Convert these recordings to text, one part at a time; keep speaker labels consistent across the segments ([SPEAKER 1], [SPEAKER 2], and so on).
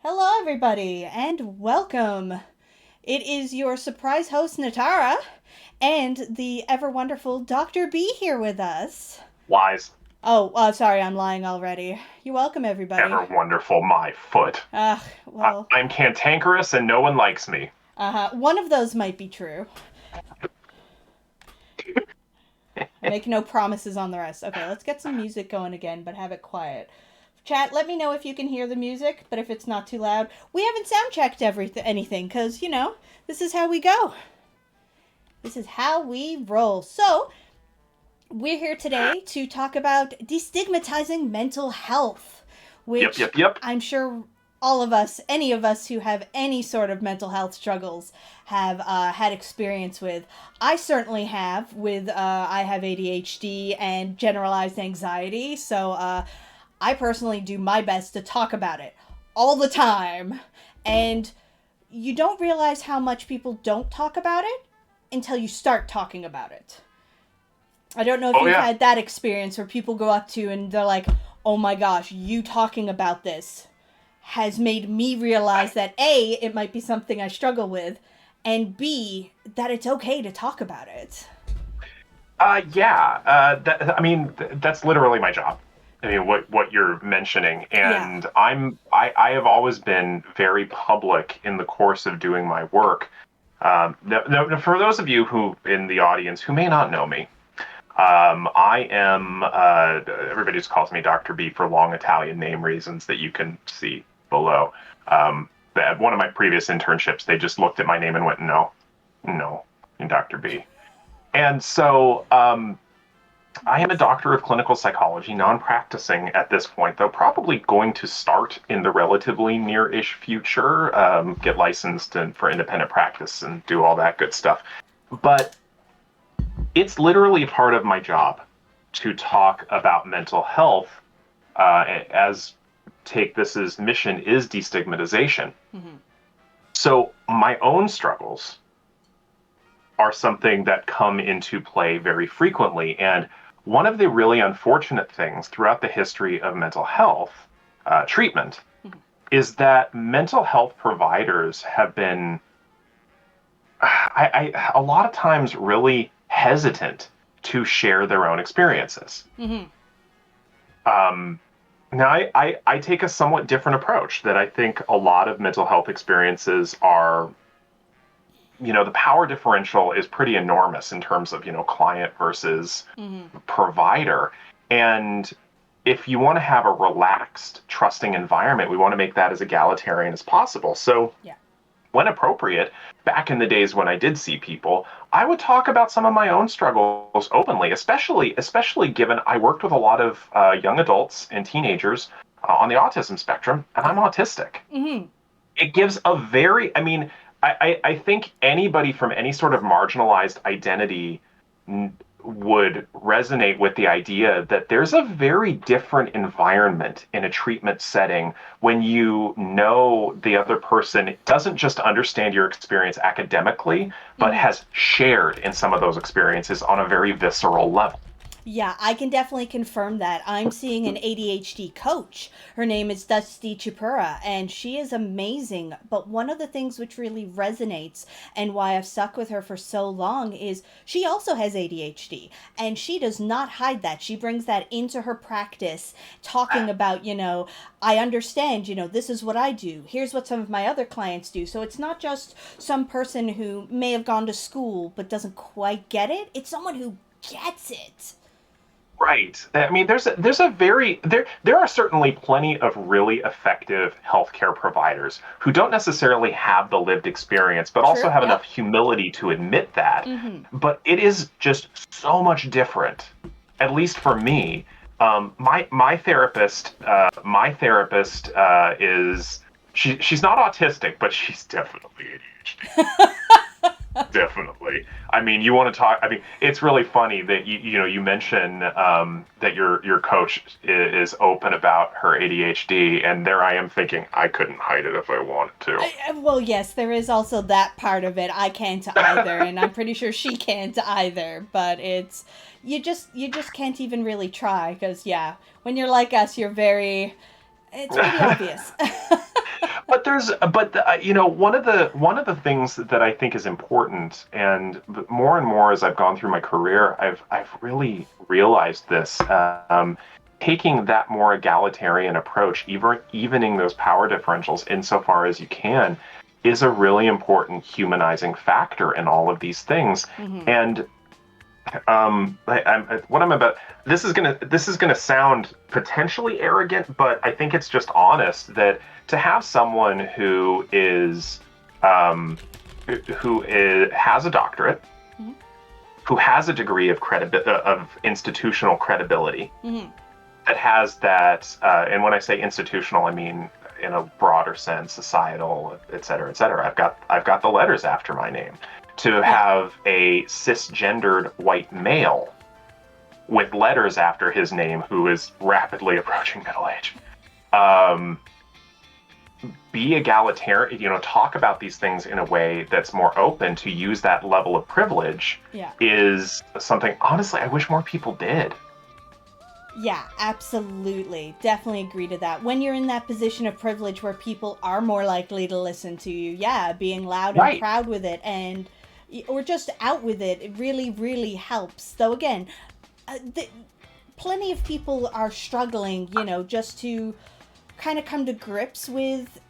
[SPEAKER 1] Hello, everybody, and welcome. It is your surprise host, Netara, and the ever wonderful Dr. B here with us.
[SPEAKER 2] Lies.
[SPEAKER 1] Sorry, I'm lying already. You're welcome, everybody.
[SPEAKER 2] Ever wonderful, my foot.
[SPEAKER 1] Well,
[SPEAKER 2] I'm cantankerous and no one likes me.
[SPEAKER 1] one of those might be true. Make no promises on the rest. Okay, let's get some music going again, but have it quiet. Chat, let me know if you can hear the music, but if it's not too loud. We haven't sound checked anything, because, this is how we go. This is how we roll. So, we're here today to talk about destigmatizing mental health, which
[SPEAKER 2] Yep.
[SPEAKER 1] I'm sure all of us, any of us who have any sort of mental health struggles, have had experience with. I certainly have. I have ADHD and generalized anxiety, so I personally do my best to talk about it all the time. And you don't realize how much people don't talk about it until you start talking about it. I don't know if
[SPEAKER 2] Oh,
[SPEAKER 1] you've
[SPEAKER 2] yeah.
[SPEAKER 1] had that experience where people go up to you and they're like, oh my gosh, you talking about this has made me realize that A, it might be something I struggle with, and B, that it's okay to talk about it.
[SPEAKER 2] Yeah. That's literally my job. I mean, what you're mentioning,
[SPEAKER 1] Yeah.
[SPEAKER 2] and I have always been very public in the course of doing my work. For those of you who in the audience who may not know me, I am everybody just calls me Dr. B for long Italian name reasons that you can see below. At one of my previous internships, they just looked at my name and went, no, no, Dr. B. And so I am a doctor of clinical psychology, non-practicing at this point, though probably going to start in the relatively near-ish future, get licensed for independent practice and do all that good stuff. But it's literally part of my job to talk about mental health, as take this as mission is destigmatization.
[SPEAKER 1] Mm-hmm.
[SPEAKER 2] So my own struggles are something that come into play very frequently. And one of the really unfortunate things throughout the history of mental health treatment
[SPEAKER 1] Mm-hmm.
[SPEAKER 2] is that mental health providers have been, a lot of times, really hesitant to share their own experiences.
[SPEAKER 1] Mm-hmm.
[SPEAKER 2] Um, now, I take a somewhat different approach that I think a lot of mental health experiences are, the power differential is pretty enormous in terms of, client versus
[SPEAKER 1] Mm-hmm.
[SPEAKER 2] provider. And if you want to have a relaxed, trusting environment, we want to make that as egalitarian as possible. So,
[SPEAKER 1] Yeah.
[SPEAKER 2] when appropriate, back in the days when I did see people, I would talk about some of my own struggles openly, especially given I worked with a lot of young adults and teenagers on the autism spectrum, and I'm
[SPEAKER 1] Yeah.
[SPEAKER 2] autistic.
[SPEAKER 1] Mm-hmm.
[SPEAKER 2] It gives a very, I mean, I think anybody from any sort of marginalized identity would resonate with the idea that there's a very different environment in a treatment setting when you know the other person doesn't just understand your experience academically, but
[SPEAKER 1] Mm-hmm.
[SPEAKER 2] has shared in some of those experiences on a very visceral level.
[SPEAKER 1] Yeah, I can definitely confirm that. I'm seeing an ADHD coach. Her name is Dusty Chipura, and she is amazing. But one of the things which really resonates and why I've stuck with her for so long is she also has ADHD, and she does not hide that. She brings that into her practice, talking about, I understand, this is what I do. Here's what some of my other clients do. So it's not just some person who may have gone to school but doesn't quite get it, it's someone who gets it.
[SPEAKER 2] Right. I mean, there are certainly plenty of really effective healthcare providers who don't necessarily have the lived experience, but also
[SPEAKER 1] True.
[SPEAKER 2] have enough
[SPEAKER 1] Yep.
[SPEAKER 2] humility to admit that.
[SPEAKER 1] Mm-hmm.
[SPEAKER 2] But it is just so much different, at least for me. My therapist is she's not autistic, but she's definitely ADHD. Definitely. I mean, you want to talk. I mean, it's really funny that you mention that your coach is open about her ADHD, and there I am thinking I couldn't hide it if I wanted to.
[SPEAKER 1] Well, yes, there is also that part of it. I can't either, and I'm pretty sure she can't either. But it's you just can't even really try because yeah, when you're like us, you're very. It's pretty obvious.
[SPEAKER 2] one of the things that I think is important, and more and more as I've gone through my career, I've really realized this. Taking that more egalitarian approach, evening those power differentials insofar as you can, is a really important humanizing factor in all of these things.
[SPEAKER 1] Mm-hmm.
[SPEAKER 2] And what I'm about, this is gonna sound potentially arrogant, but I think it's just honest that to have someone um, has a doctorate,
[SPEAKER 1] Mm-hmm.
[SPEAKER 2] who has a degree of institutional credibility,
[SPEAKER 1] Mm-hmm.
[SPEAKER 2] that has that, and when I say institutional, I mean in a broader sense, societal, et cetera, et cetera. I've got the letters after my name. To
[SPEAKER 1] Yeah.
[SPEAKER 2] have a cisgendered white male with letters after his name who is rapidly approaching middle age, um, be egalitarian, talk about these things in a way that's more open, to use that level of privilege,
[SPEAKER 1] Yeah.
[SPEAKER 2] is something, honestly, I wish more people did.
[SPEAKER 1] Yeah, absolutely. Definitely agree to that. When you're in that position of privilege where people are more likely to listen to you, yeah, being loud and
[SPEAKER 2] Right.
[SPEAKER 1] proud with it, and or just out with it, it really, really helps. Though again, plenty of people are struggling, just to kind of come to grips with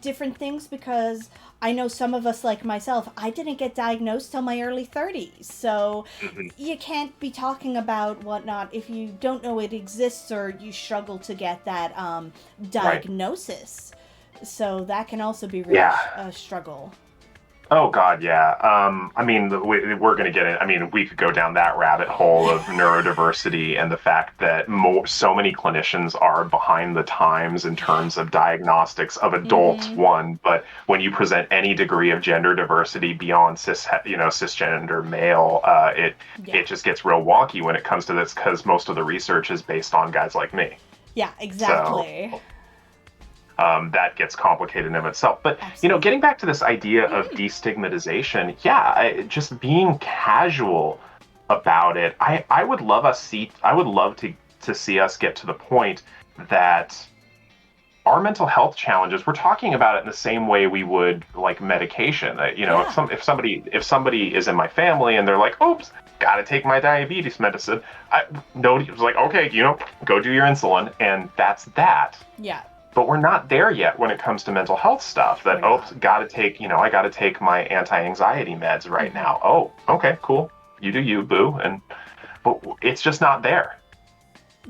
[SPEAKER 1] different things, because I know some of us, like myself, I didn't get diagnosed till my early 30s. So
[SPEAKER 2] Mhm.
[SPEAKER 1] you can't be talking about whatnot if you don't know it exists, or you struggle to get that
[SPEAKER 2] Right.
[SPEAKER 1] diagnosis. So that can also be really
[SPEAKER 2] Yeah.
[SPEAKER 1] a struggle.
[SPEAKER 2] Oh God, yeah. I mean, we're going to get in. I mean, we could go down that rabbit hole of neurodiversity and the fact that so many clinicians are behind the times in terms of diagnostics of adults.
[SPEAKER 1] Mm-hmm.
[SPEAKER 2] One, but when you present any degree of gender diversity beyond cisgender male,
[SPEAKER 1] Yeah.
[SPEAKER 2] it just gets real wonky when it comes to this, because most of the research is based on guys like me.
[SPEAKER 1] Yeah,
[SPEAKER 2] So
[SPEAKER 1] exactly.
[SPEAKER 2] that gets complicated in of itself. But
[SPEAKER 1] Absolutely.
[SPEAKER 2] getting back to this idea of
[SPEAKER 1] Mm-hmm.
[SPEAKER 2] destigmatization, yeah, just being casual about it. I would love to see us get to the point that our mental health challenges, we're talking about it in the same way we would like medication. If
[SPEAKER 1] Yeah.
[SPEAKER 2] somebody is in my family and they're like, "Oops, got to take my diabetes medicine," nobody was like, "Okay, go do your insulin," and that's that.
[SPEAKER 1] Yeah.
[SPEAKER 2] But we're not there yet when it comes to mental health stuff.
[SPEAKER 1] We're
[SPEAKER 2] That, oh,
[SPEAKER 1] not.
[SPEAKER 2] I got to take my anti-anxiety meds right
[SPEAKER 1] Mm-hmm.
[SPEAKER 2] now. Oh, okay, cool. You do you, boo. But it's just not there.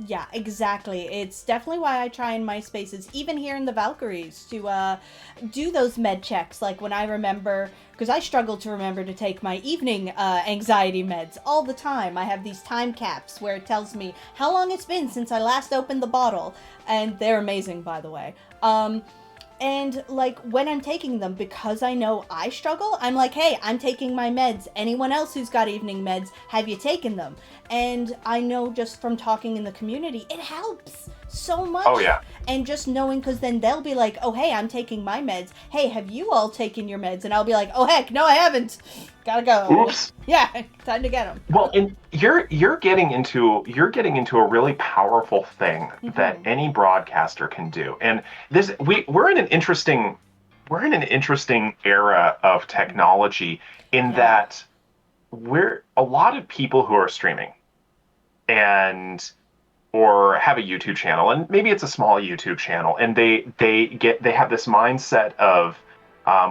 [SPEAKER 1] Yeah, exactly. It's definitely why I try in my spaces, even here in the Valkyries, to do those med checks. Like when I remember, because I struggle to remember to take my evening anxiety meds all the time. I have these time caps where it tells me how long it's been since I last opened the bottle, and they're amazing, by the way. And like when I'm taking them, because I know I struggle, I'm like, hey, I'm taking my meds. Anyone else who's got evening meds, have you taken them? And I know just from talking in the community, it helps so
[SPEAKER 2] Oh
[SPEAKER 1] much.
[SPEAKER 2] yeah.
[SPEAKER 1] And just knowing, because then they'll be like, oh, hey, I'm taking my meds. Hey, have you all taken your meds? And I'll be like, oh, heck, no, I haven't. Gotta go.
[SPEAKER 2] Oops.
[SPEAKER 1] Yeah, time to get them.
[SPEAKER 2] Well, and you're getting into a really powerful thing that
[SPEAKER 1] Mm-hmm.
[SPEAKER 2] any broadcaster can do. And we're in an interesting era of technology, in
[SPEAKER 1] Yeah.
[SPEAKER 2] that we're a lot of people who are streaming and or have a YouTube channel, and maybe it's a small YouTube channel, and they have this mindset of,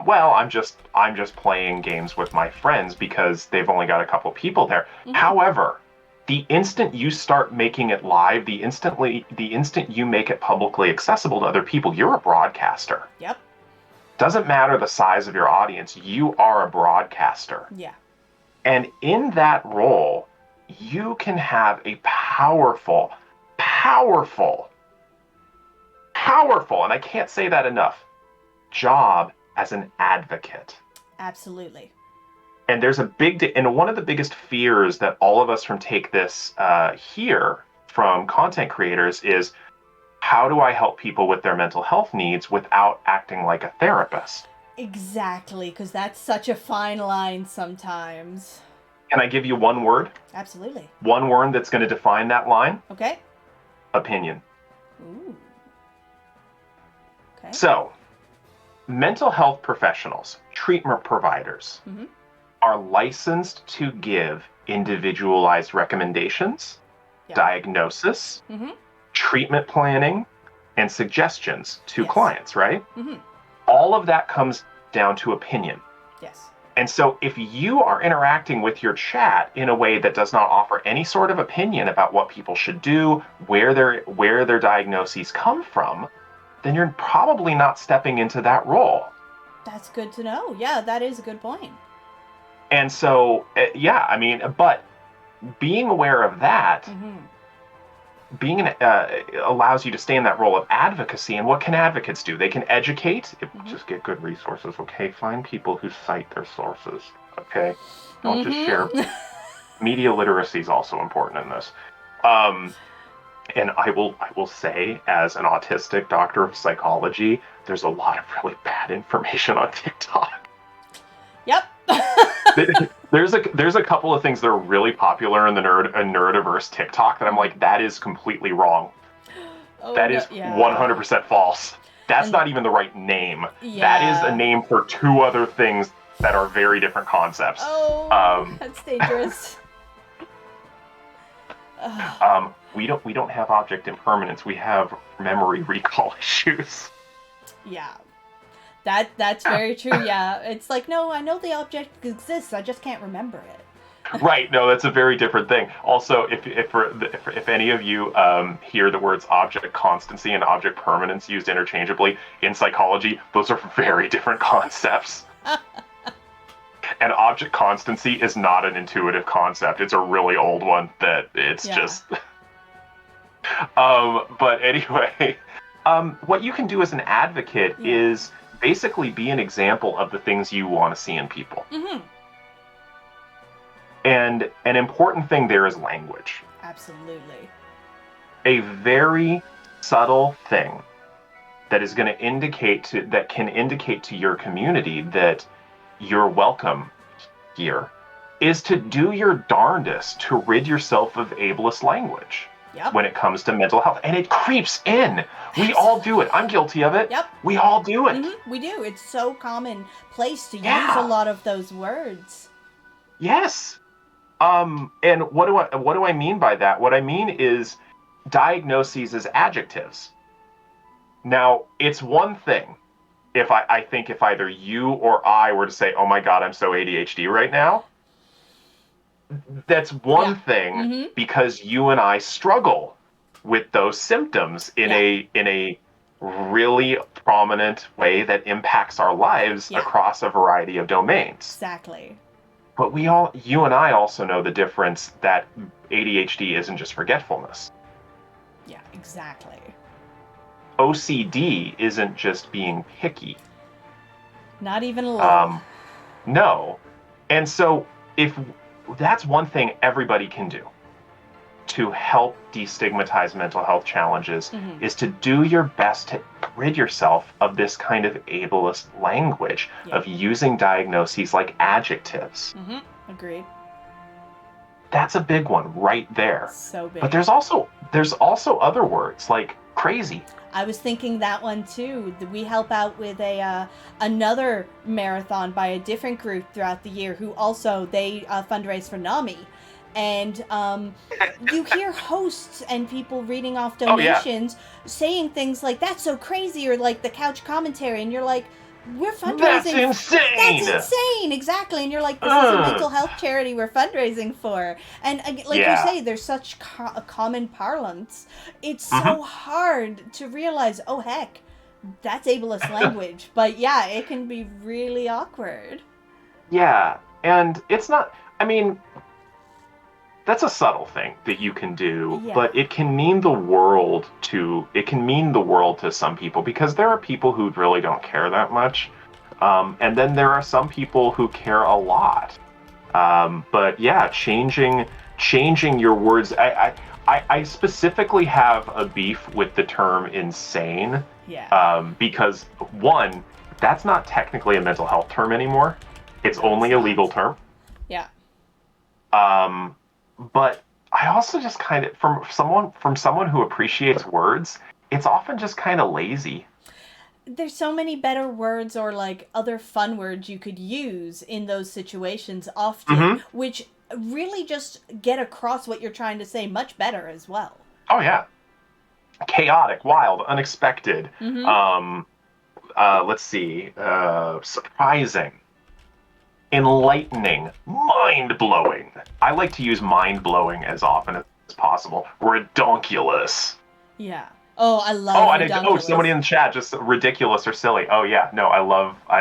[SPEAKER 2] well, I'm just playing games with my friends because they've only got a couple people there.
[SPEAKER 1] Mm-hmm.
[SPEAKER 2] However, the instant you start making it live, the instant you make it publicly accessible to other people, you're a broadcaster.
[SPEAKER 1] Yep.
[SPEAKER 2] Doesn't matter the size of your audience, you are a broadcaster.
[SPEAKER 1] Yeah.
[SPEAKER 2] And in that role, you can have a powerful, powerful, powerful, and I can't say that enough, job as an advocate.
[SPEAKER 1] Absolutely.
[SPEAKER 2] And and one of the biggest fears that all of us from take this here from content creators is, how do I help people with their mental health needs without acting like a therapist?
[SPEAKER 1] Exactly, because that's such a fine line sometimes.
[SPEAKER 2] Can I give you one word?
[SPEAKER 1] Absolutely.
[SPEAKER 2] One word that's going to define that line?
[SPEAKER 1] Okay.
[SPEAKER 2] Opinion.
[SPEAKER 1] Ooh. Okay.
[SPEAKER 2] So, mental health professionals, treatment providers,
[SPEAKER 1] Mm-hmm.
[SPEAKER 2] are licensed to give individualized recommendations,
[SPEAKER 1] Yeah.
[SPEAKER 2] diagnosis,
[SPEAKER 1] Mm-hmm.
[SPEAKER 2] treatment planning, and suggestions to
[SPEAKER 1] Yes.
[SPEAKER 2] clients, right?
[SPEAKER 1] Mm-hmm.
[SPEAKER 2] All of that comes down to opinion.
[SPEAKER 1] Yes.
[SPEAKER 2] And so if you are interacting with your chat in a way that does not offer any sort of opinion about what people should do, where their diagnoses come from, then you're probably not stepping into that role.
[SPEAKER 1] That's good to know. Yeah, that is a good point.
[SPEAKER 2] And so, yeah, I mean, but being aware of that,
[SPEAKER 1] Mm-hmm.
[SPEAKER 2] allows you to stay in that role of advocacy. And what can advocates do? They can educate.
[SPEAKER 1] Mm-hmm.
[SPEAKER 2] Just get good resources, okay? Find people who cite their sources, okay? Don't just share. Media literacy is also important in this. And I will say, as an autistic doctor of psychology, there's a lot of really bad information on TikTok.
[SPEAKER 1] Yep.
[SPEAKER 2] There's a couple of things that are really popular in the nerdiverse TikTok that I'm like, that is completely wrong.
[SPEAKER 1] Oh,
[SPEAKER 2] That is 100% false. That's not even the right name.
[SPEAKER 1] Yeah.
[SPEAKER 2] That is a name for two other things that are very different concepts.
[SPEAKER 1] Oh, that's dangerous.
[SPEAKER 2] We don't have object impermanence. We have memory recall issues.
[SPEAKER 1] Yeah. That's very true. Yeah. It's like, no, I know the object exists. I just can't remember it.
[SPEAKER 2] Right. No, that's a very different thing. Also, if any of you hear the words object constancy and object permanence used interchangeably in psychology, those are very different concepts. And object constancy is not an intuitive concept. It's a really old one that it's just... But anyway, what you can do as an advocate is basically be an example of the things you want to see in people.
[SPEAKER 1] Mm-hmm.
[SPEAKER 2] And an important thing there is language.
[SPEAKER 1] Absolutely.
[SPEAKER 2] A very subtle thing that is going to that can indicate to your community that you're welcome here is to do your darndest to rid yourself of ableist language when it comes to mental health. And it creeps in. We all do it. I'm guilty of it.
[SPEAKER 1] Yep.
[SPEAKER 2] We all do it.
[SPEAKER 1] Mm-hmm. We do. It's so commonplace to use a lot of those words.
[SPEAKER 2] Yes. And what do I mean by that? What I mean is diagnoses as adjectives. Now, it's one thing if I think if either you or I were to say, "Oh my God, I'm so ADHD right now," that's one thing because you and I struggle with those symptoms in a really prominent way that impacts our lives across a variety of domains.
[SPEAKER 1] Exactly.
[SPEAKER 2] But you and I also know the difference that ADHD isn't just forgetfulness.
[SPEAKER 1] Yeah, exactly.
[SPEAKER 2] OCD isn't just being picky.
[SPEAKER 1] Not even a little.
[SPEAKER 2] No. And so if that's one thing everybody can do to help destigmatize mental health challenges is to do your best to rid yourself of this kind of ableist language of using diagnoses like adjectives.
[SPEAKER 1] Agreed.
[SPEAKER 2] That's a big one right there.
[SPEAKER 1] So big.
[SPEAKER 2] But there's also other words like crazy.
[SPEAKER 1] I was thinking that one too. We help out with another marathon by a different group throughout the year who also they fundraise for NAMI. And you hear hosts and people reading off donations saying things like, "That's so crazy," or like the couch commentary, and you're like, "We're fundraising."
[SPEAKER 2] That's insane!
[SPEAKER 1] That's insane, exactly. And you're like, "This is a mental health charity we're fundraising for." And like you say, there's such a common parlance. It's so hard to realize, oh heck, that's ableist language. But yeah, it can be really awkward. Yeah,
[SPEAKER 2] and it's not, I mean, that's a subtle thing that you can do, but it can mean the world to some people because there are people who really don't care that much. And then there are some people who care a lot. But yeah, changing your words. I specifically have a beef with the term insane. Because one, that's not technically a mental health term anymore. It's only a legal term.
[SPEAKER 1] Yeah.
[SPEAKER 2] But I also just kind of, from someone who appreciates words, it's often just kind of lazy.
[SPEAKER 1] there's so many better words or like other fun words you could use in those situations often,
[SPEAKER 2] Hmm.
[SPEAKER 1] which really just get across what you're trying to say much better as well.
[SPEAKER 2] Oh yeah, chaotic, wild, unexpected.
[SPEAKER 1] Mm-hmm.
[SPEAKER 2] Um, let's see, surprising, enlightening, mind blowing. I like to use mind blowing as often as possible. Redonkulous.
[SPEAKER 1] Yeah. Oh, I
[SPEAKER 2] Oh,
[SPEAKER 1] love
[SPEAKER 2] and somebody
[SPEAKER 1] redonkulous.
[SPEAKER 2] in the chat just ridiculous or silly. Oh yeah, no, I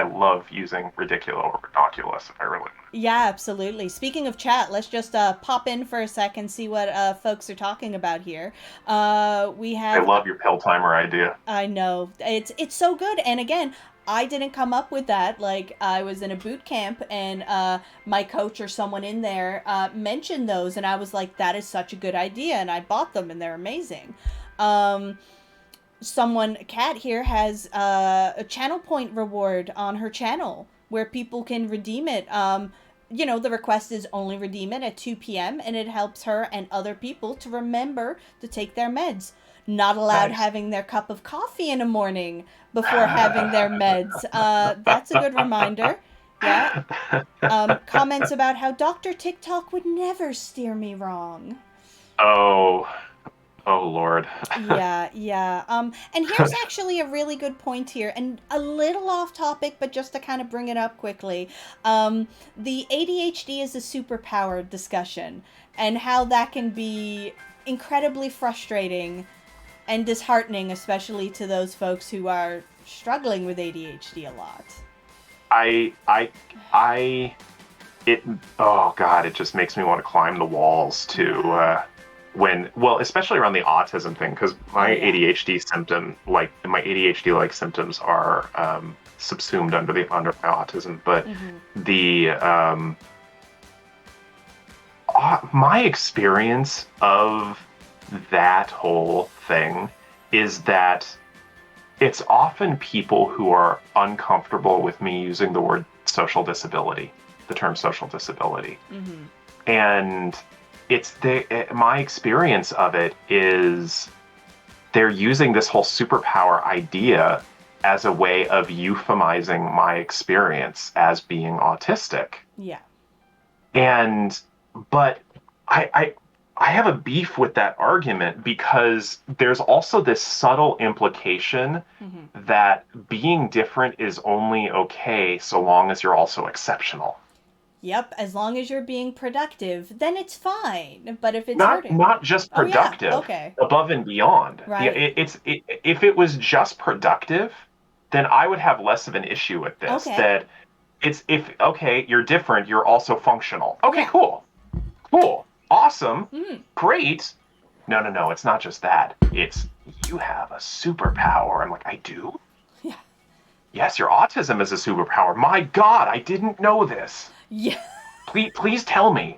[SPEAKER 2] love using ridiculous or redonkulous. I really.
[SPEAKER 1] Yeah, absolutely. Speaking of chat, let's just pop in for a sec and see what folks are talking about here. We
[SPEAKER 2] I
[SPEAKER 1] have
[SPEAKER 2] love your pill timer idea.
[SPEAKER 1] I know it's so good, and again, I didn't come up with that. Like I was in a boot camp, and my coach or someone in there mentioned those, and I was like, "That is such a good idea," and I bought them, and they're amazing. Um, Kat here has a channel point reward on her channel where people can redeem it. The request is only redeem it at 2 p.m. and it helps her and other people to remember to take their meds. Not allowed
[SPEAKER 2] Nice.
[SPEAKER 1] having their cup of coffee in the morning before having their meds. That's a good reminder. Yeah. Comments about how Dr. TikTok would never steer me wrong.
[SPEAKER 2] Oh, oh Lord.
[SPEAKER 1] Yeah, yeah. And here's actually a really good point here, and a little off topic, but just to kind of bring it up quickly. The ADHD is a superpower discussion, and how that can be incredibly frustrating and disheartening, especially to those folks who are struggling with ADHD a lot.
[SPEAKER 2] I, I, I, it, oh God, it just makes me want to climb the walls to,
[SPEAKER 1] Yeah.
[SPEAKER 2] well, especially around the autism thing, because
[SPEAKER 1] Oh
[SPEAKER 2] my
[SPEAKER 1] yeah.
[SPEAKER 2] ADHD like symptoms are, subsumed under my autism, but
[SPEAKER 1] Mm-hmm.
[SPEAKER 2] the, my experience of that whole thing is that it's often people who are uncomfortable with me using the word social disability, the term social disability.
[SPEAKER 1] Mm-hmm.
[SPEAKER 2] And my experience of it is they're using this whole superpower idea as a way of euphemizing my experience as being autistic.
[SPEAKER 1] Yeah.
[SPEAKER 2] And but I, I I have a beef with that argument because there's also this subtle implication
[SPEAKER 1] Mm-hmm.
[SPEAKER 2] that being different is only okay so long as you're also exceptional.
[SPEAKER 1] Yep. As long as you're being productive, then it's fine. But if it's
[SPEAKER 2] Not
[SPEAKER 1] hurting,
[SPEAKER 2] not just
[SPEAKER 1] oh yeah.
[SPEAKER 2] productive,
[SPEAKER 1] Okay.
[SPEAKER 2] above and beyond. Yeah,
[SPEAKER 1] Right.
[SPEAKER 2] if it was just productive, then I would have less of an issue with this.
[SPEAKER 1] Okay.
[SPEAKER 2] That it's if okay, you're different, you're also functional. Okay,
[SPEAKER 1] Yeah.
[SPEAKER 2] cool. Cool. Awesome.
[SPEAKER 1] Mm.
[SPEAKER 2] Great. No, no, no. It's not just that. It's you have a superpower. I'm like, I do?
[SPEAKER 1] Yeah.
[SPEAKER 2] Yes, your autism is a superpower. My God, I didn't know this.
[SPEAKER 1] Yeah.
[SPEAKER 2] Please tell me.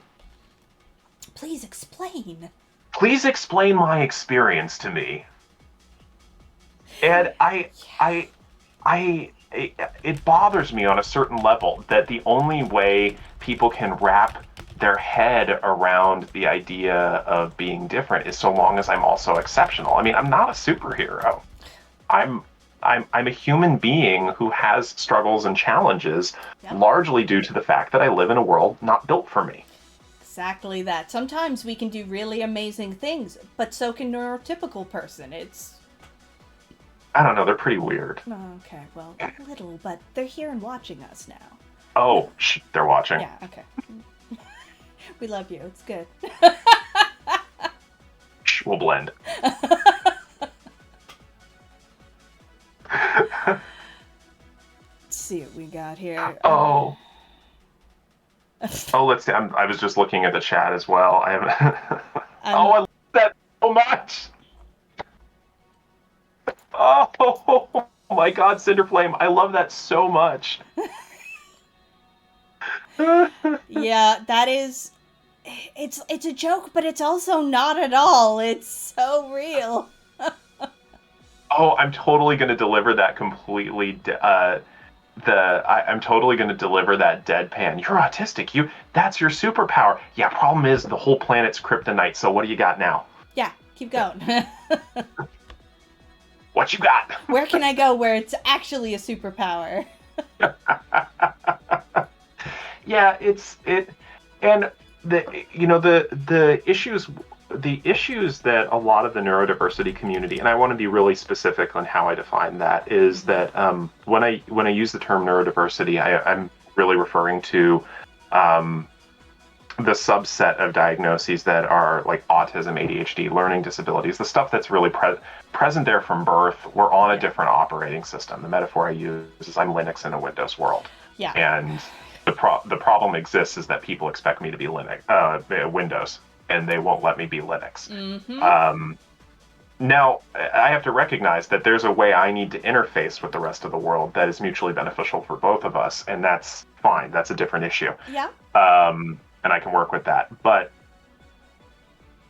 [SPEAKER 1] Please explain.
[SPEAKER 2] Please explain my experience to me. And it bothers me on a certain level that the only way people can wrap their head around the idea of being different is so long as I'm also exceptional. I mean, I'm not a superhero. I'm I'm a human being who has struggles and challenges,
[SPEAKER 1] Yep.
[SPEAKER 2] largely due to the fact that I live in a world not built for me.
[SPEAKER 1] Exactly that. Sometimes we can do really amazing things, but so can neurotypical person. It's
[SPEAKER 2] I don't know, they're pretty weird.
[SPEAKER 1] okay, well, a little, but they're here and watching us now.
[SPEAKER 2] Oh, they're watching.
[SPEAKER 1] Yeah, okay. We love you. It's good.
[SPEAKER 2] Shh, we'll blend.
[SPEAKER 1] Let's see what we got here.
[SPEAKER 2] Oh. Oh, let's see. I was just looking at the chat as well. I have. Oh, I love that so much. Oh my God, Cinderflame! I love that so much.
[SPEAKER 1] Yeah, that is. It's a joke, but it's also not at all. It's so real.
[SPEAKER 2] Oh, I'm totally gonna deliver that completely. I'm totally gonna deliver that deadpan. You're autistic. That's your superpower. Yeah. Problem is the whole planet's kryptonite. So what do you got now?
[SPEAKER 1] Yeah, keep going.
[SPEAKER 2] What you got?
[SPEAKER 1] Where can I go where it's actually a superpower?
[SPEAKER 2] Yeah, and the issues that a lot of the neurodiversity community, and I want to be really specific on how I define that, is that when I use the term neurodiversity, I'm really referring to the subset of diagnoses that are like autism, ADHD, learning disabilities, the stuff that's really present there from birth. We're on a different operating system. The metaphor I use is I'm Linux in a Windows world.
[SPEAKER 1] Yeah.
[SPEAKER 2] And the problem exists is that people expect me to be Windows, and they won't let me be Linux.
[SPEAKER 1] Mm-hmm.
[SPEAKER 2] Now, I have to recognize that there's a way I need to interface with the rest of the world that is mutually beneficial for both of us, and that's fine. That's a different issue.
[SPEAKER 1] Yeah.
[SPEAKER 2] And I can work with that. But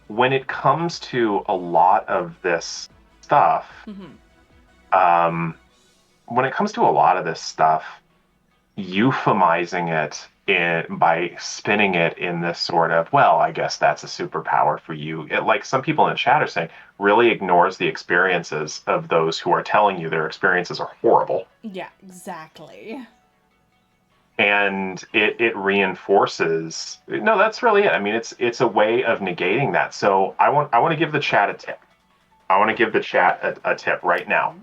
[SPEAKER 2] when it comes to a lot of this stuff,
[SPEAKER 1] Mm-hmm.
[SPEAKER 2] when it comes to a lot of this stuff, euphemizing it by spinning it in this sort of, well, I guess that's a superpower for you. Like some people in the chat are saying, really ignores the experiences of those who are telling you their experiences are horrible.
[SPEAKER 1] Yeah, exactly.
[SPEAKER 2] And it reinforces. No, that's really it. I mean, it's a way of negating that. So I want to give the chat a tip. I want to give the chat a tip right now.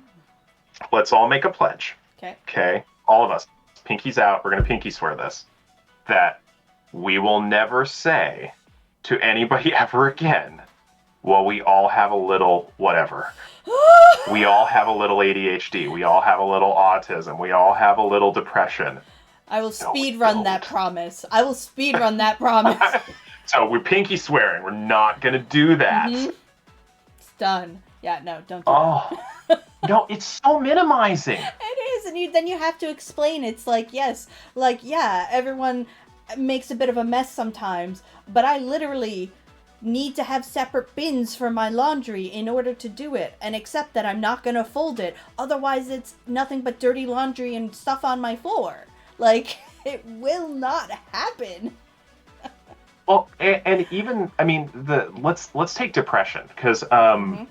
[SPEAKER 2] Let's all make a pledge.
[SPEAKER 1] Okay.
[SPEAKER 2] Okay, all of us, pinkies out. We're gonna pinky swear this, that we will never say to anybody ever again, well, we all have a little whatever. We all have a little ADHD. We all have a little autism. We all have a little depression.
[SPEAKER 1] I will speed run that promise. I will speed run that promise.
[SPEAKER 2] So we're pinky swearing. We're not going to do that.
[SPEAKER 1] Mm-hmm. It's done. Yeah, no, don't do that.
[SPEAKER 2] No, it's so minimizing.
[SPEAKER 1] It is, and then you have to explain. It's like, yes, like, yeah, everyone makes a bit of a mess sometimes, but I literally need to have separate bins for my laundry in order to do it, and accept that I'm not going to fold it. Otherwise, it's nothing but dirty laundry and stuff on my floor. Like, it will not happen.
[SPEAKER 2] Well, and even, I mean, let's take depression, because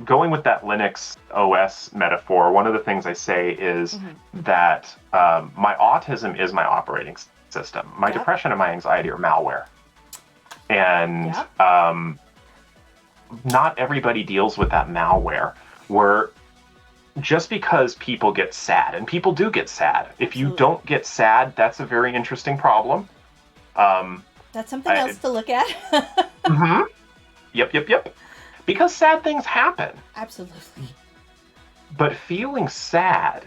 [SPEAKER 2] going with that Linux OS metaphor, one of the things I say is that my autism is my operating system. My depression and my anxiety are malware. And not everybody deals with that malware, where just because people get sad, and people do get sad. If you don't get sad, that's a very interesting problem.
[SPEAKER 1] That's something else to look at.
[SPEAKER 2] Yep. Because sad things happen.
[SPEAKER 1] Absolutely.
[SPEAKER 2] But feeling sad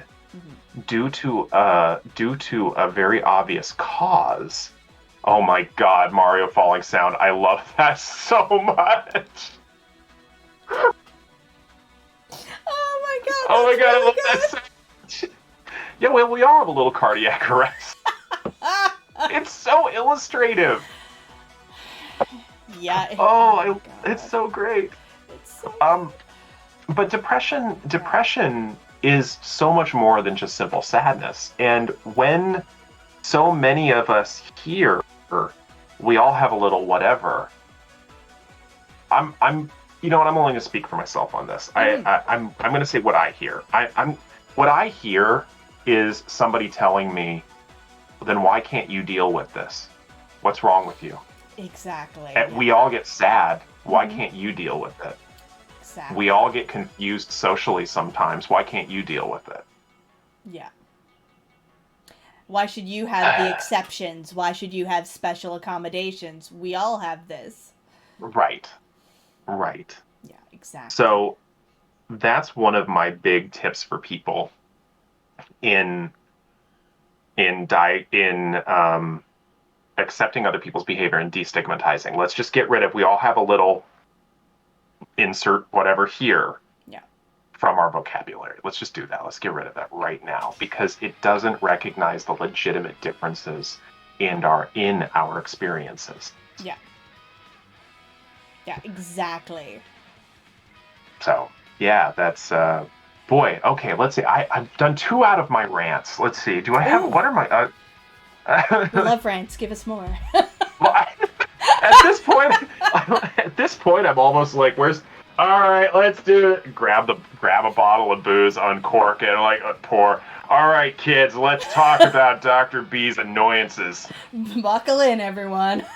[SPEAKER 2] due to a very obvious cause. Oh my God, Mario falling sound. I love that so much. Oh my God, I love that so much. Yeah, well, we all have a little cardiac arrest. It's so illustrative.
[SPEAKER 1] Yeah.
[SPEAKER 2] It's so great.
[SPEAKER 1] It's so
[SPEAKER 2] But depression is so much more than just simple sadness. And when so many of us here, we all have a little whatever. I'm you know what? I'm only going to speak for myself on this. I'm going to say what I hear. What I hear is somebody telling me, then why can't you deal with this? What's wrong with you?
[SPEAKER 1] Exactly.
[SPEAKER 2] And we all get sad. Why can't you deal with it?
[SPEAKER 1] Exactly.
[SPEAKER 2] We all get confused socially sometimes. Why can't you deal with it?
[SPEAKER 1] Yeah. Why should you have the exceptions? Why should you have special accommodations? We all have this.
[SPEAKER 2] Right.
[SPEAKER 1] Yeah, exactly.
[SPEAKER 2] So that's one of my big tips for people in accepting other people's behavior and destigmatizing. Let's just get rid of, we all have a little insert whatever here from our vocabulary. Let's just do that. Let's get rid of that right now, because it doesn't recognize the legitimate differences in our experiences.
[SPEAKER 1] Yeah. Yeah, exactly.
[SPEAKER 2] So, yeah, that's boy, okay, let's see. I've done 2 out of my rants. Let's see. Do I have what are my
[SPEAKER 1] We love rants. Give us more.
[SPEAKER 2] Well, at this point, I'm almost like, All right, let's do it. Grab a bottle of booze, uncork it, like pour. All right, kids, let's talk about Dr. B's annoyances.
[SPEAKER 1] Buckle in, everyone.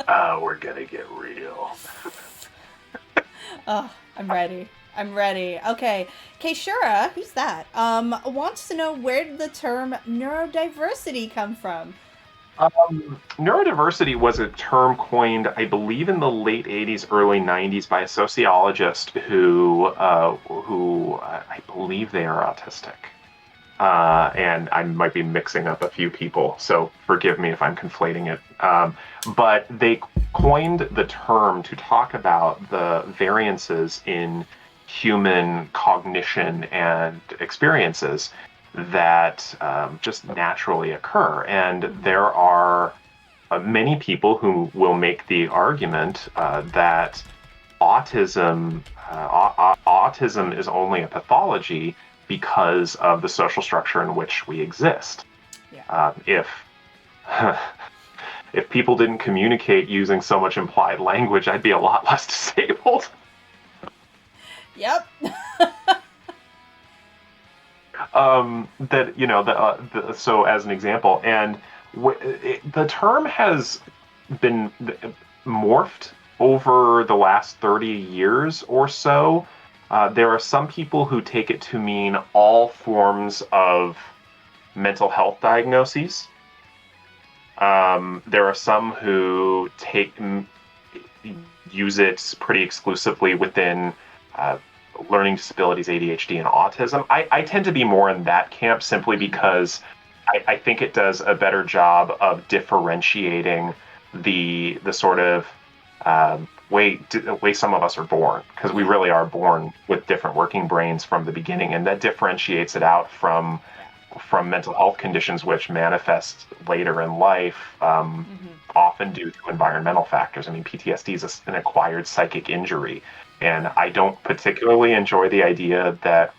[SPEAKER 2] We're gonna get real.
[SPEAKER 1] Oh, I'm ready. I'm ready. Okay. Keishura, who's that? Wants to know where did the term neurodiversity come from?
[SPEAKER 2] Neurodiversity was a term coined, I believe, in the late '80s, early '90s by a sociologist who I believe they are autistic. And I might be mixing up a few people, so forgive me if I'm conflating it. But they coined the term to talk about the variances in human cognition and experiences that just naturally occur. And there are many people who will make the argument that autism is only a pathology because of the social structure in which we exist.
[SPEAKER 1] Yeah.
[SPEAKER 2] If people didn't communicate using so much implied language, I'd be a lot less disabled.
[SPEAKER 1] Yep.
[SPEAKER 2] So as an example, and the term has been morphed over the last 30 years or so. There are some people who take it to mean all forms of mental health diagnoses. There are some who use it pretty exclusively within learning disabilities, ADHD, and autism. I tend to be more in that camp simply because I think it does a better job of differentiating the sort of way some of us are born, because we really are born with different working brains from the beginning, and that differentiates it out from mental health conditions which manifest later in life, often due to environmental factors. I mean, PTSD is an acquired psychic injury, and I don't particularly enjoy the idea that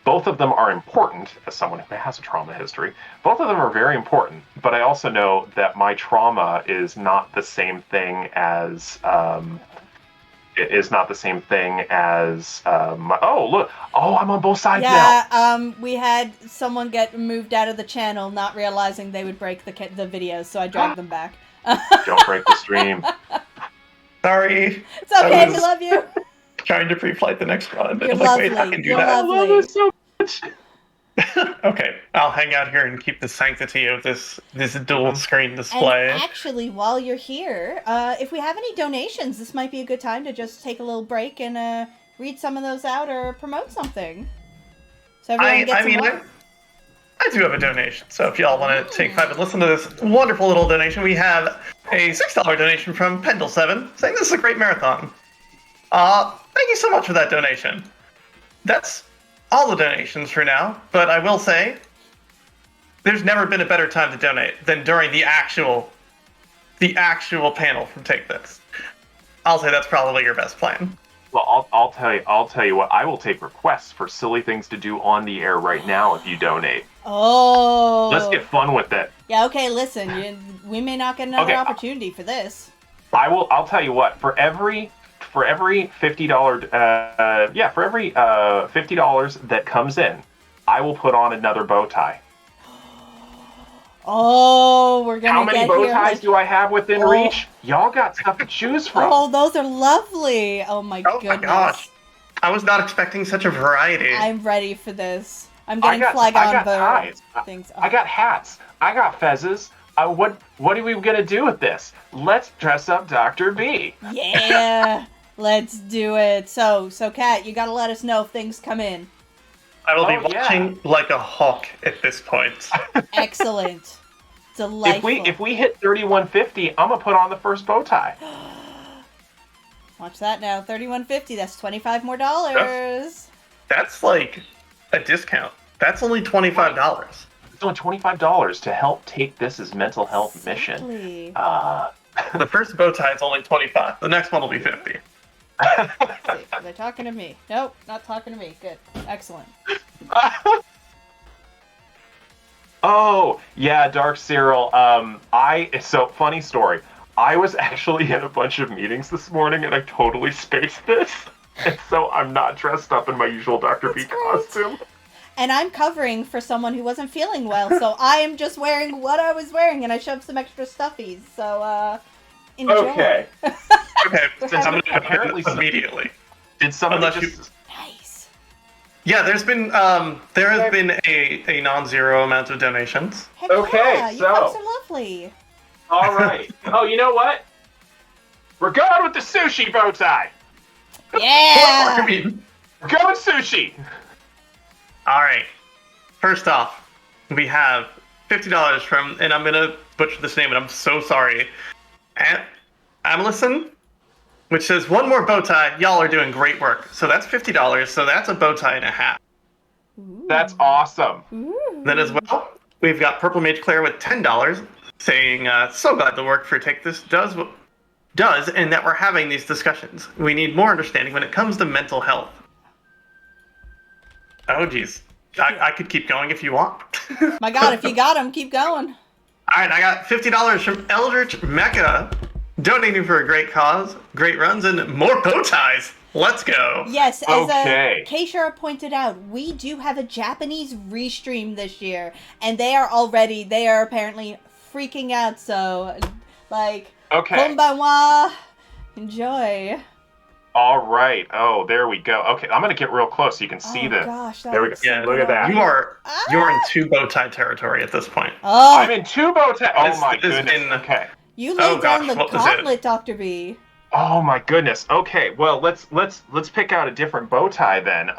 [SPEAKER 2] both of them are important. As someone who has a trauma history, both of them are very important, but I also know that my trauma is not the same thing as I'm on both sides now.
[SPEAKER 1] Yeah, we had someone get moved out of the channel, not realizing they would break the video, so I dragged them back.
[SPEAKER 2] Don't break the stream.
[SPEAKER 3] Sorry.
[SPEAKER 1] It's okay, we love you.
[SPEAKER 3] Trying to pre-flight the next one.
[SPEAKER 1] You're
[SPEAKER 3] Wait, I
[SPEAKER 1] lovely.
[SPEAKER 3] can do
[SPEAKER 1] You're
[SPEAKER 3] that.
[SPEAKER 1] lovely.
[SPEAKER 2] I love it so much.
[SPEAKER 3] Okay, I'll hang out here and keep the sanctity of this dual screen display.
[SPEAKER 1] And actually, while you're here, if we have any donations, this might be a good time to just take a little break and read some of those out or promote something. So everyone gets
[SPEAKER 3] I do have a donation, so if y'all want to take 5 and listen to this wonderful little donation, we have a $6 donation from Pendle7 saying this is a great marathon. Thank you so much for that donation. That's all the donations for now, but I will say there's never been a better time to donate than during the actual panel from Take This. I'll say that's probably your best plan.
[SPEAKER 2] Well, I'll tell you what. I will take requests for silly things to do on the air right now if you donate.
[SPEAKER 1] Oh.
[SPEAKER 2] Let's get fun with it.
[SPEAKER 1] Yeah. Okay. Listen, we may not get another opportunity for this.
[SPEAKER 2] I'll tell you what. For every $50, for every $50 that comes in, I will put on another bow tie.
[SPEAKER 1] Oh, we're gonna.
[SPEAKER 2] How many bow ties do I have within reach? Y'all got stuff to choose from.
[SPEAKER 1] Oh, those are lovely. Oh my goodness.
[SPEAKER 3] Oh my gosh. I was not expecting such a variety.
[SPEAKER 1] I'm ready for this. I'm getting flag on
[SPEAKER 2] ties.
[SPEAKER 1] Things. Oh.
[SPEAKER 2] I got hats. I got fezzes. What are we gonna do with this? Let's dress up Dr. B.
[SPEAKER 1] Yeah, let's do it. So, Kat, you gotta let us know if things come in.
[SPEAKER 3] I will be watching like a hawk at this point.
[SPEAKER 1] Excellent. Delightful.
[SPEAKER 2] If we hit 3150, I'm gonna put on the first bow tie.
[SPEAKER 1] Watch that now. 3150. That's $25 more dollars.
[SPEAKER 3] That's like a discount. That's only $25.
[SPEAKER 2] It's only $25 to help Take This' mental health mission.
[SPEAKER 3] The first bow tie is only $25. The next one will be $50.
[SPEAKER 1] Are they talking to me? Nope, not talking to me. Good. Excellent.
[SPEAKER 2] Oh, yeah, Dark Cyril. So funny story. I was actually in a bunch of meetings this morning, and I totally spaced this. And so I'm not dressed up in my usual Dr. B
[SPEAKER 1] That's great.
[SPEAKER 2] costume.
[SPEAKER 1] And I'm covering for someone who wasn't feeling well, so I am just wearing what I was wearing, and I shoved some extra stuffies. So, enjoy.
[SPEAKER 2] Okay.
[SPEAKER 3] Okay, since I'm going to
[SPEAKER 2] Apparently
[SPEAKER 3] immediately.
[SPEAKER 2] Did somebody
[SPEAKER 3] Unless
[SPEAKER 2] just...
[SPEAKER 1] Nice.
[SPEAKER 3] Yeah, there has been a non-zero amount of donations.
[SPEAKER 1] Heck
[SPEAKER 2] Okay,
[SPEAKER 1] yeah, you
[SPEAKER 2] so-
[SPEAKER 1] folks are lovely.
[SPEAKER 2] All right. Oh, you know what? We're going with the sushi bow tie.
[SPEAKER 3] I
[SPEAKER 1] Yeah.
[SPEAKER 3] mean,
[SPEAKER 2] We're going sushi.
[SPEAKER 3] all right. First off, we have $50 from, and I'm going to butcher this name, and I'm so sorry, Amelison, which says, one more bow tie. Y'all are doing great work. So that's $50. So that's a bow tie and a half.
[SPEAKER 2] That's awesome.
[SPEAKER 3] Then as well, we've got Purple Mage Claire with $10, saying, so glad the work for Take This does, and that we're having these discussions. We need more understanding when it comes to mental health. Oh, geez. I could keep going if you want.
[SPEAKER 1] My God, if you got them, keep going.
[SPEAKER 3] All right, I got $50 from Eldritch Mecca, donating for a great cause, great runs, and more bow ties. Let's go.
[SPEAKER 1] Yes, as
[SPEAKER 2] Okay.
[SPEAKER 1] Keishara pointed out, we do have a Japanese restream this year, and they are apparently freaking out, so, like,
[SPEAKER 2] Okay.
[SPEAKER 1] konbanwa, enjoy.
[SPEAKER 2] All right. Oh, there we go. Okay, I'm gonna get real close so you can see
[SPEAKER 1] Oh,
[SPEAKER 2] this.
[SPEAKER 1] gosh, that
[SPEAKER 2] There we go.
[SPEAKER 1] looks so
[SPEAKER 2] Look at that.
[SPEAKER 3] You are you're in two bow tie territory at this point.
[SPEAKER 1] Oh,
[SPEAKER 2] I'm in two bow tie. Oh
[SPEAKER 3] This
[SPEAKER 2] my
[SPEAKER 3] has
[SPEAKER 2] goodness.
[SPEAKER 3] been-
[SPEAKER 2] Okay.
[SPEAKER 1] you
[SPEAKER 3] Oh,
[SPEAKER 1] laid down
[SPEAKER 3] gosh,
[SPEAKER 1] the
[SPEAKER 3] what was it?
[SPEAKER 1] gauntlet, Dr. B.
[SPEAKER 2] Oh my goodness. Okay. Well, let's pick out a different bow tie then.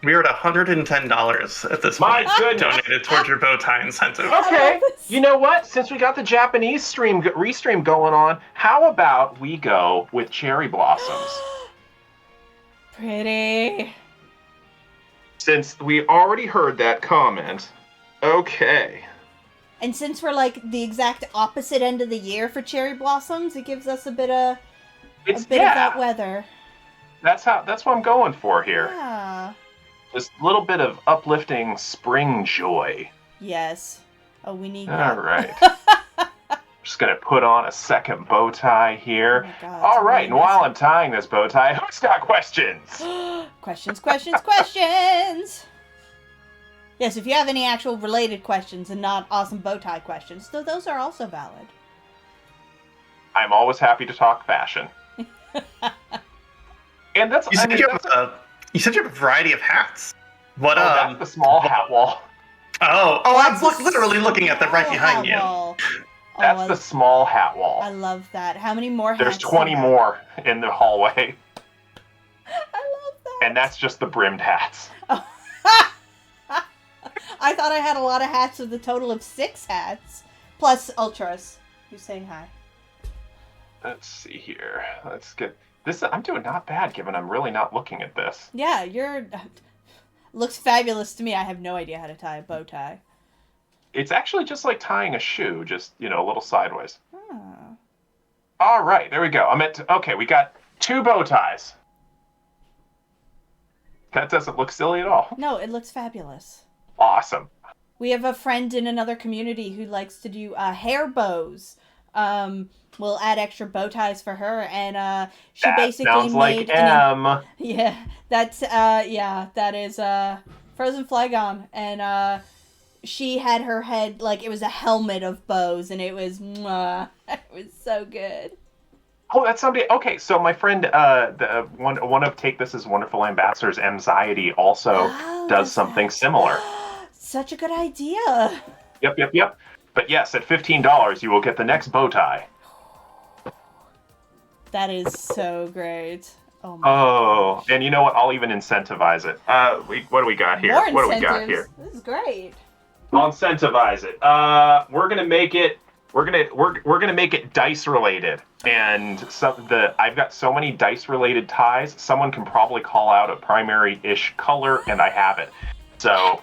[SPEAKER 3] We're at $110 at this
[SPEAKER 2] My
[SPEAKER 3] point.
[SPEAKER 2] goodness.
[SPEAKER 3] Donated towards your bow tie incentive.
[SPEAKER 2] Okay.
[SPEAKER 1] love this.
[SPEAKER 2] You know what? Since we got the Japanese restream going on, how about we go with cherry blossoms?
[SPEAKER 1] Pretty.
[SPEAKER 2] Since we already heard that comment. Okay.
[SPEAKER 1] And since we're like the exact opposite end of the year for cherry blossoms, it gives us a bit of of that weather.
[SPEAKER 2] That's what I'm going for here.
[SPEAKER 1] Yeah.
[SPEAKER 2] Just a little bit of uplifting spring joy.
[SPEAKER 1] Yes. Oh, we need that.
[SPEAKER 2] All right. Just gonna put on a second bow tie here.
[SPEAKER 1] Oh my God,
[SPEAKER 2] All
[SPEAKER 1] it's
[SPEAKER 2] right,
[SPEAKER 1] really
[SPEAKER 2] and while
[SPEAKER 1] messy.
[SPEAKER 2] I'm tying this bow tie, who's got questions?
[SPEAKER 1] Questions, questions, questions! Yes, if you have any actual related questions and not awesome bow tie questions, though those are also valid.
[SPEAKER 2] I'm always happy to talk fashion. And that's,
[SPEAKER 3] You said you have a variety of hats. What
[SPEAKER 2] that's the small hat wall.
[SPEAKER 3] I'm
[SPEAKER 1] That's a
[SPEAKER 3] literally looking at them right
[SPEAKER 1] small
[SPEAKER 3] behind
[SPEAKER 1] hat
[SPEAKER 3] you.
[SPEAKER 1] wall.
[SPEAKER 2] That's the small hat wall.
[SPEAKER 1] I love that. How many more hats?
[SPEAKER 2] There's
[SPEAKER 1] do
[SPEAKER 2] 20
[SPEAKER 1] you have?
[SPEAKER 2] more in the hallway,
[SPEAKER 1] I love that.
[SPEAKER 2] and that's just the brimmed hats.
[SPEAKER 1] I thought I had a lot of hats with a total of 6 hats. Plus Ultras, who's saying hi.
[SPEAKER 2] Let's see here. Let's get this. I'm doing not bad, given I'm really not looking at this.
[SPEAKER 1] Yeah, you're... Looks fabulous to me. I have no idea how to tie a bow tie.
[SPEAKER 2] It's actually just like tying a shoe, just, a little sideways.
[SPEAKER 1] Oh.
[SPEAKER 2] All right, there we go. Okay, we got 2 bow ties. That doesn't look silly at all.
[SPEAKER 1] No, it looks fabulous.
[SPEAKER 2] Awesome.
[SPEAKER 1] We have a friend in another community who likes to do hair bows. We'll add extra bow ties for her, and she
[SPEAKER 2] That
[SPEAKER 1] basically
[SPEAKER 2] sounds like
[SPEAKER 1] made
[SPEAKER 2] M.
[SPEAKER 1] yeah, that's that is Frozen Flygon, and she had her head like it was a helmet of bows, and it was mwah, it was so good.
[SPEAKER 2] Oh, that's somebody. Okay, so my friend, the one of Take This as Wonderful Ambassadors, Anxiety, also
[SPEAKER 1] Oh,
[SPEAKER 2] does
[SPEAKER 1] that's
[SPEAKER 2] something
[SPEAKER 1] nice.
[SPEAKER 2] similar.
[SPEAKER 1] Such a good idea.
[SPEAKER 2] Yep. But yes, at $15, you will get the next bow tie.
[SPEAKER 1] That is so great. Oh my
[SPEAKER 2] Oh,
[SPEAKER 1] gosh.
[SPEAKER 2] and you know what? I'll even incentivize it. What do we got here?
[SPEAKER 1] More
[SPEAKER 2] What do we got
[SPEAKER 1] incentives.
[SPEAKER 2] here?
[SPEAKER 1] This is great.
[SPEAKER 2] I'll incentivize it. We're gonna make it. We're gonna make it dice related, and I've got so many dice related ties. Someone can probably call out a primary-ish color, and I have it. So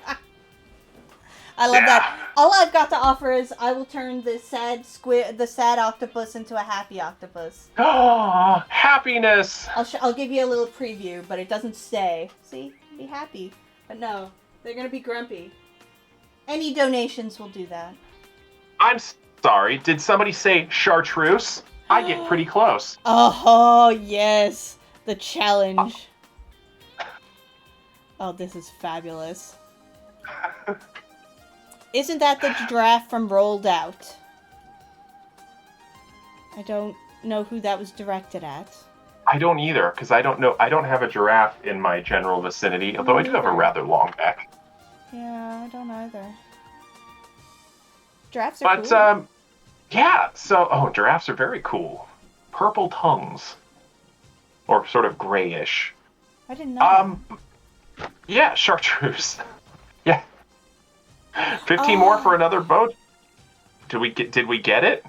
[SPEAKER 1] I love that. All I've got to offer is I will turn the sad octopus into a happy octopus.
[SPEAKER 2] oh, happiness.
[SPEAKER 1] I'll give you a little preview, but it doesn't stay. See, be happy, but no, they're gonna be grumpy. Any donations will do that.
[SPEAKER 2] I'm sorry. Did somebody say chartreuse? I get pretty close.
[SPEAKER 1] Oh, yes. The challenge. Oh, this is fabulous. Isn't that the giraffe from Rolled Out? I don't know who that was directed at.
[SPEAKER 2] I don't either, because I don't know. I don't have a giraffe in my general vicinity, although I do have a rather long neck.
[SPEAKER 1] Yeah, I don't either. Giraffes are cool.
[SPEAKER 2] But, yeah, so, giraffes are very cool. Purple tongues. Or sort of grayish.
[SPEAKER 1] I didn't know.
[SPEAKER 2] Yeah, chartreuse. Yeah. 15 more for another boat. Did we get it?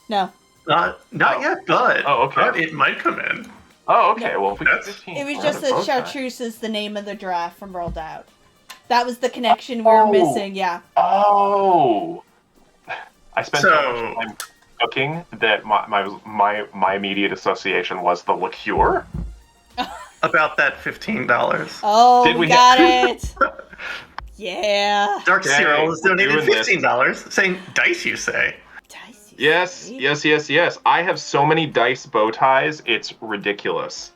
[SPEAKER 1] No.
[SPEAKER 3] Not yet, but
[SPEAKER 2] okay.
[SPEAKER 3] But it might come in.
[SPEAKER 2] Oh, okay. Well, if we get 15
[SPEAKER 1] It was
[SPEAKER 2] for
[SPEAKER 1] just
[SPEAKER 2] another
[SPEAKER 1] that
[SPEAKER 2] boat
[SPEAKER 1] chartreuse is the name of the giraffe from Rolled Out. That was the connection we were missing, yeah.
[SPEAKER 2] Oh. I spent so much time cooking that my immediate association was the liqueur.
[SPEAKER 3] About that $15.
[SPEAKER 1] Oh, we got it. Yeah.
[SPEAKER 3] Dark Cyril has donated $15, saying, dice, you say?
[SPEAKER 1] Dice,
[SPEAKER 2] Yes. I have so many dice bow ties, it's ridiculous.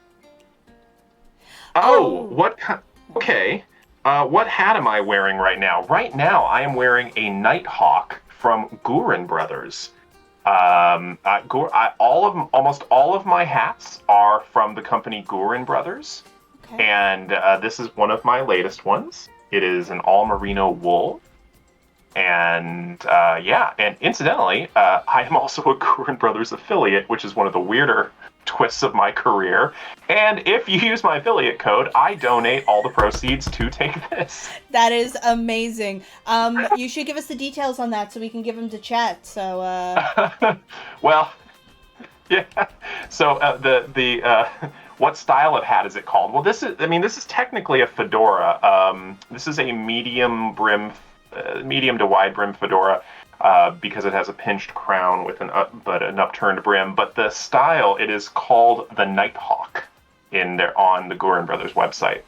[SPEAKER 2] Okay. What hat am I wearing right now? Right now, I am wearing a Nighthawk from Guren Brothers. Almost all of my hats are from the company Guren Brothers, and this is one of my latest ones. It is an all merino wool, and and incidentally, I am also a Guren Brothers affiliate, which is one of the weirder twists of my career. And if you use my affiliate code, I donate all the proceeds to Take This.
[SPEAKER 1] That is amazing. You should give us the details on that so we can give them to chat. So,
[SPEAKER 2] well, yeah. So the what style of hat is it called? Well, this is technically a fedora. This is a medium to wide brim fedora. Because it has a pinched crown with an upturned brim, but the style, it is called the Nighthawk on the Guren Brothers website.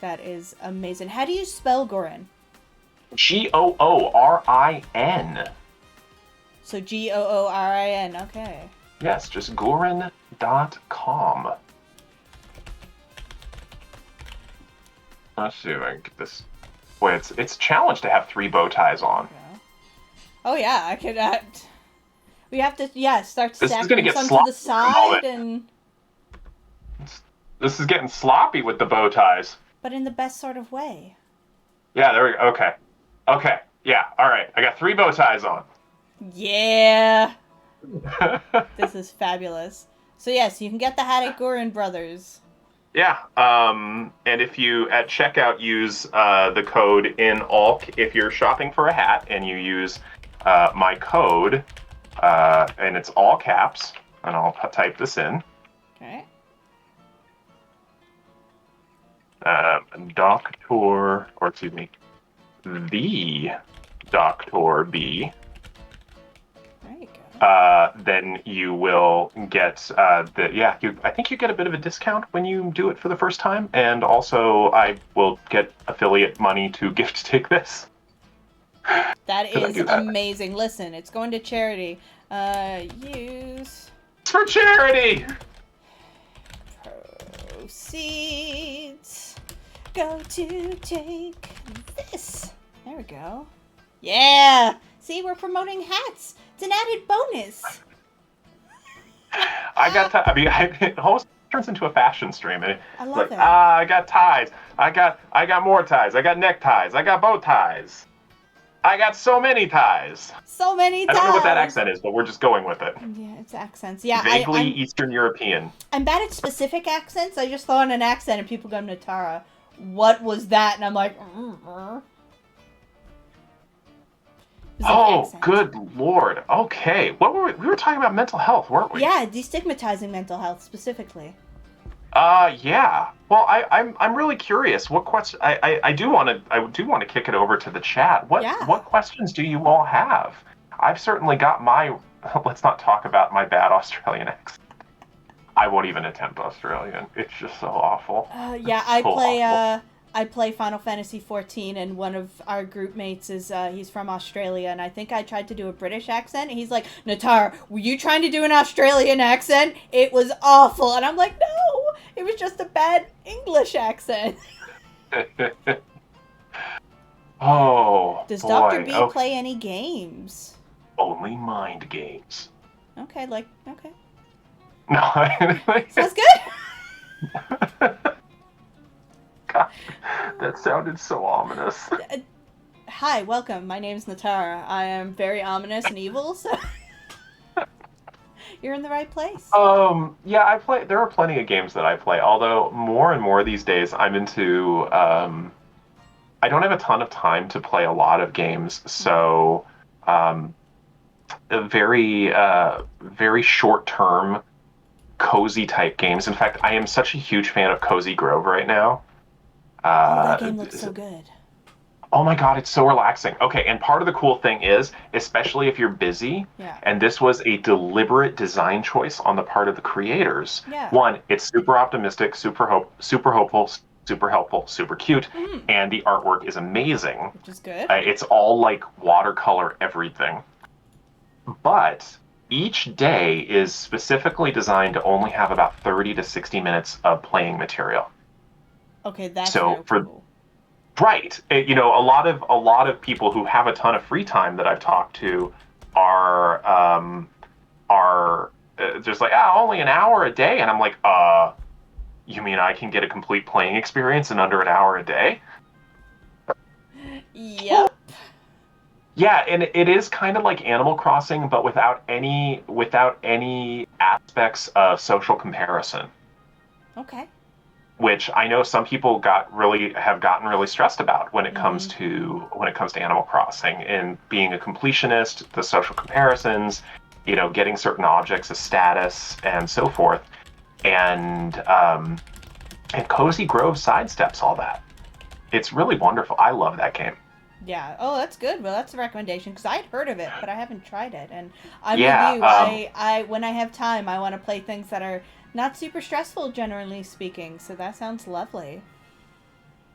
[SPEAKER 1] That is amazing. How do you spell Guren?
[SPEAKER 2] Goorin.
[SPEAKER 1] So Goorin. Okay.
[SPEAKER 2] Yes, just Guren.com. Let's see if I can get this. Boy, it's a challenge to have 3 bow ties on.
[SPEAKER 1] Okay. Oh yeah, I could. We have to, start stacking some to the side and.
[SPEAKER 2] This is getting sloppy with the bow ties.
[SPEAKER 1] But in the best sort of way.
[SPEAKER 2] Yeah, there we go. Okay. Yeah. All right. I got 3 bow ties on.
[SPEAKER 1] Yeah. This is fabulous. So yes, you can get the hat at Guren Brothers.
[SPEAKER 2] Yeah. And if you at checkout use the code INALK if you're shopping for a hat, and you use my code, and it's all caps, and I'll type this in.
[SPEAKER 1] Okay.
[SPEAKER 2] The Doctor B.
[SPEAKER 1] There you go.
[SPEAKER 2] Then you will get I think you get a bit of a discount when you do it for the first time, and also I will get affiliate money to gift Take This.
[SPEAKER 1] That is amazing. Listen, it's going to charity. Use...
[SPEAKER 2] It's for charity!
[SPEAKER 1] Proceeds go to Take This. There we go. Yeah! See, we're promoting hats. It's an added bonus.
[SPEAKER 2] It almost turns into a fashion stream. And
[SPEAKER 1] I love it.
[SPEAKER 2] I got ties. I got more ties. I got neckties. I got bow ties. I got so many ties.
[SPEAKER 1] So many ties.
[SPEAKER 2] I don't know what that accent is, but we're just going with it.
[SPEAKER 1] Yeah, it's accents. Yeah,
[SPEAKER 2] Vaguely Eastern European.
[SPEAKER 1] I'm bad at specific accents. I just throw in an accent and people go, Netara, what was that? And I'm like,
[SPEAKER 2] Oh, good lord. Okay. What were we were talking about mental health, weren't we?
[SPEAKER 1] Yeah, destigmatizing mental health specifically.
[SPEAKER 2] Yeah. Well, I'm really curious. What question? I do want to kick it over to the chat. What questions do you all have? I've certainly got my. Let's not talk about my bad Australian accent. I won't even attempt Australian. It's just so awful.
[SPEAKER 1] I I play Final Fantasy 14, and one of our group mates is he's from Australia, and I think I tried to do a British accent, and he's like, Natara, were you trying to do an Australian accent? It was awful. And I'm like, no, it was just a bad English accent.
[SPEAKER 2] Oh,
[SPEAKER 1] Does
[SPEAKER 2] boy.
[SPEAKER 1] Dr. B
[SPEAKER 2] Okay.
[SPEAKER 1] play any games?
[SPEAKER 2] Only mind games.
[SPEAKER 1] Okay, okay.
[SPEAKER 2] No.
[SPEAKER 1] Sounds good.
[SPEAKER 2] God, that sounded so ominous.
[SPEAKER 1] Hi, welcome. My name's Netara. I am very ominous and evil, so you're in the right place.
[SPEAKER 2] Yeah, I play. There are plenty of games that I play. Although more and more these days, I'm into. I don't have a ton of time to play a lot of games, so very short term, cozy type games. In fact, I am such a huge fan of Cozy Grove right now.
[SPEAKER 1] That game looks so good.
[SPEAKER 2] Oh my God, it's so relaxing. Okay, and part of the cool thing is, especially if you're busy,
[SPEAKER 1] Yeah.
[SPEAKER 2] and this was a deliberate design choice on the part of the creators.
[SPEAKER 1] Yeah.
[SPEAKER 2] One, it's super optimistic, super hopeful, super helpful, super cute, and the artwork is amazing.
[SPEAKER 1] Which is good.
[SPEAKER 2] It's all like watercolor everything. But each day is specifically designed to only have about 30 to 60 minutes of playing material.
[SPEAKER 1] Okay, that's
[SPEAKER 2] So
[SPEAKER 1] very cool.
[SPEAKER 2] Right. You know, a lot of people who have a ton of free time that I've talked to are just like, only an hour a day, and I'm like, you mean I can get a complete playing experience in under an hour a day?
[SPEAKER 1] Yep.
[SPEAKER 2] Yeah, and it is kind of like Animal Crossing, but without any aspects of social comparison.
[SPEAKER 1] Okay.
[SPEAKER 2] Which I know some people have gotten really stressed about when it comes to Animal Crossing and being a completionist, the social comparisons, you know, getting certain objects as status and so forth, and Cozy Grove sidesteps all that. It's really wonderful. I love that game.
[SPEAKER 1] Yeah. Oh, that's good. Well, that's a recommendation because I'd heard of it, but I haven't tried it. And I'm
[SPEAKER 2] Yeah,
[SPEAKER 1] with you. I when I have time, I want to play things that are not super stressful, generally speaking. So that sounds lovely.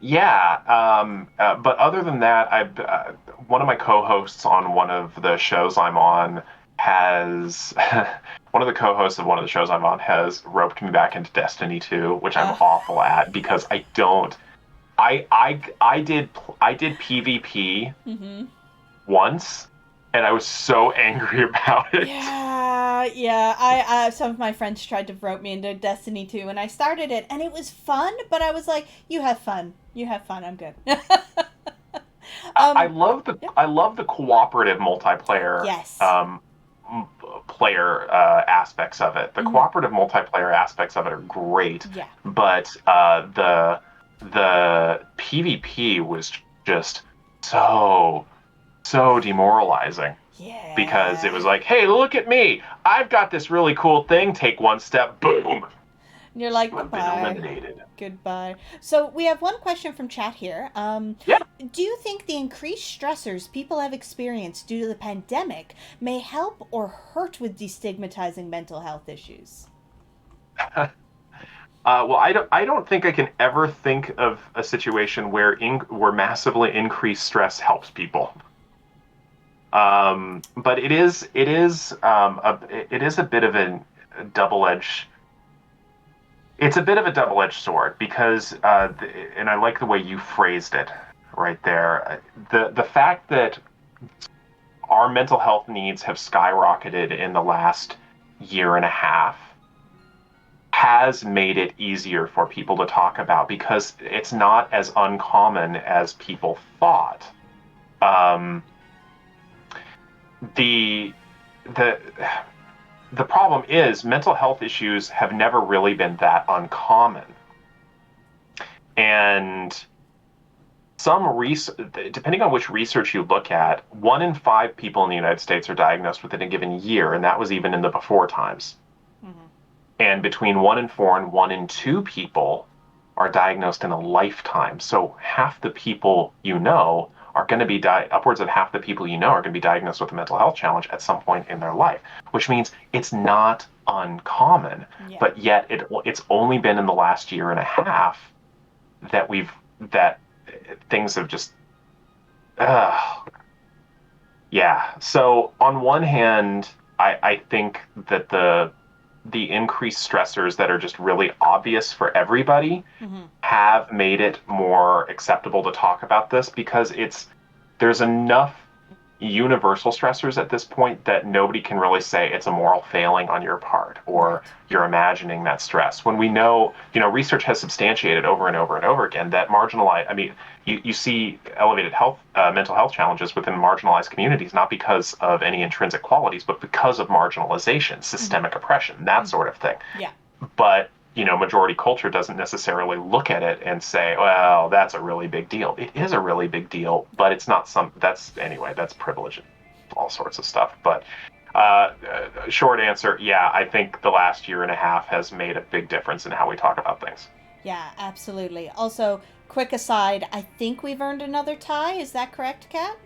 [SPEAKER 2] Yeah, but other than that, one of my co-hosts on one of the shows I'm on has one of the co-hosts of one of the shows I'm on has roped me back into Destiny 2, which I'm awful at because I don't. I did PvP once, and I was so angry about it.
[SPEAKER 1] Yeah. I some of my friends tried to rope me into Destiny 2, and I started it, and it was fun, but I was like, you have fun. I'm good.
[SPEAKER 2] I love the cooperative multiplayer.
[SPEAKER 1] Yes.
[SPEAKER 2] Player aspects of it. The cooperative multiplayer aspects of it are great.
[SPEAKER 1] Yeah.
[SPEAKER 2] But the PvP was just so demoralizing.
[SPEAKER 1] Yeah.
[SPEAKER 2] Because it was like, hey, look at me. I've got this really cool thing. Take one step, boom.
[SPEAKER 1] And you're like,
[SPEAKER 2] I've been
[SPEAKER 1] goodbye.
[SPEAKER 2] eliminated.
[SPEAKER 1] Goodbye. So we have one question from chat here.
[SPEAKER 2] Yeah.
[SPEAKER 1] Do you think the increased stressors people have experienced due to the pandemic may help or hurt with destigmatizing mental health issues?
[SPEAKER 2] Well, I don't think I can ever think of a situation where massively increased stress helps people. But it is a bit of a double-edged. It's a bit of a double-edged sword because, and I like the way you phrased it right there. The fact that our mental health needs have skyrocketed in the last year and a half has made it easier for people to talk about because it's not as uncommon as people thought. The problem is mental health issues have never really been that uncommon. And depending on which research you look at, 1 in 5 people in the United States are diagnosed within a given year, and that was even in the before times. And between 1 in 4 and 1 in 2 people are diagnosed in a lifetime. So half the people you know are going to be upwards of half the people you know are going to be diagnosed with a mental health challenge at some point in their life, which means it's not uncommon.
[SPEAKER 1] Yeah.
[SPEAKER 2] But yet it's only been in the last year and a half that we've that things have just, yeah. So on one hand, I think that the increased stressors that are just really obvious for everybody
[SPEAKER 1] Mm-hmm.
[SPEAKER 2] have made it more acceptable to talk about this, because there's enough universal stressors at this point that nobody can really say it's a moral failing on your part, or
[SPEAKER 1] Right.
[SPEAKER 2] you're imagining that stress, when we know, research has substantiated over and over and over again that you see elevated mental health challenges within marginalized communities, not because of any intrinsic qualities, but because of marginalization, systemic oppression, that sort of thing.
[SPEAKER 1] Yeah.
[SPEAKER 2] But majority culture doesn't necessarily look at it and say, well, that's a really big deal. It is a really big deal, but it's not that's privilege and all sorts of stuff. But short answer, yeah, I think the last year and a half has made a big difference in how we talk about things.
[SPEAKER 1] Yeah, absolutely. Also, quick aside, I think we've earned another tie. Is that correct, Kat?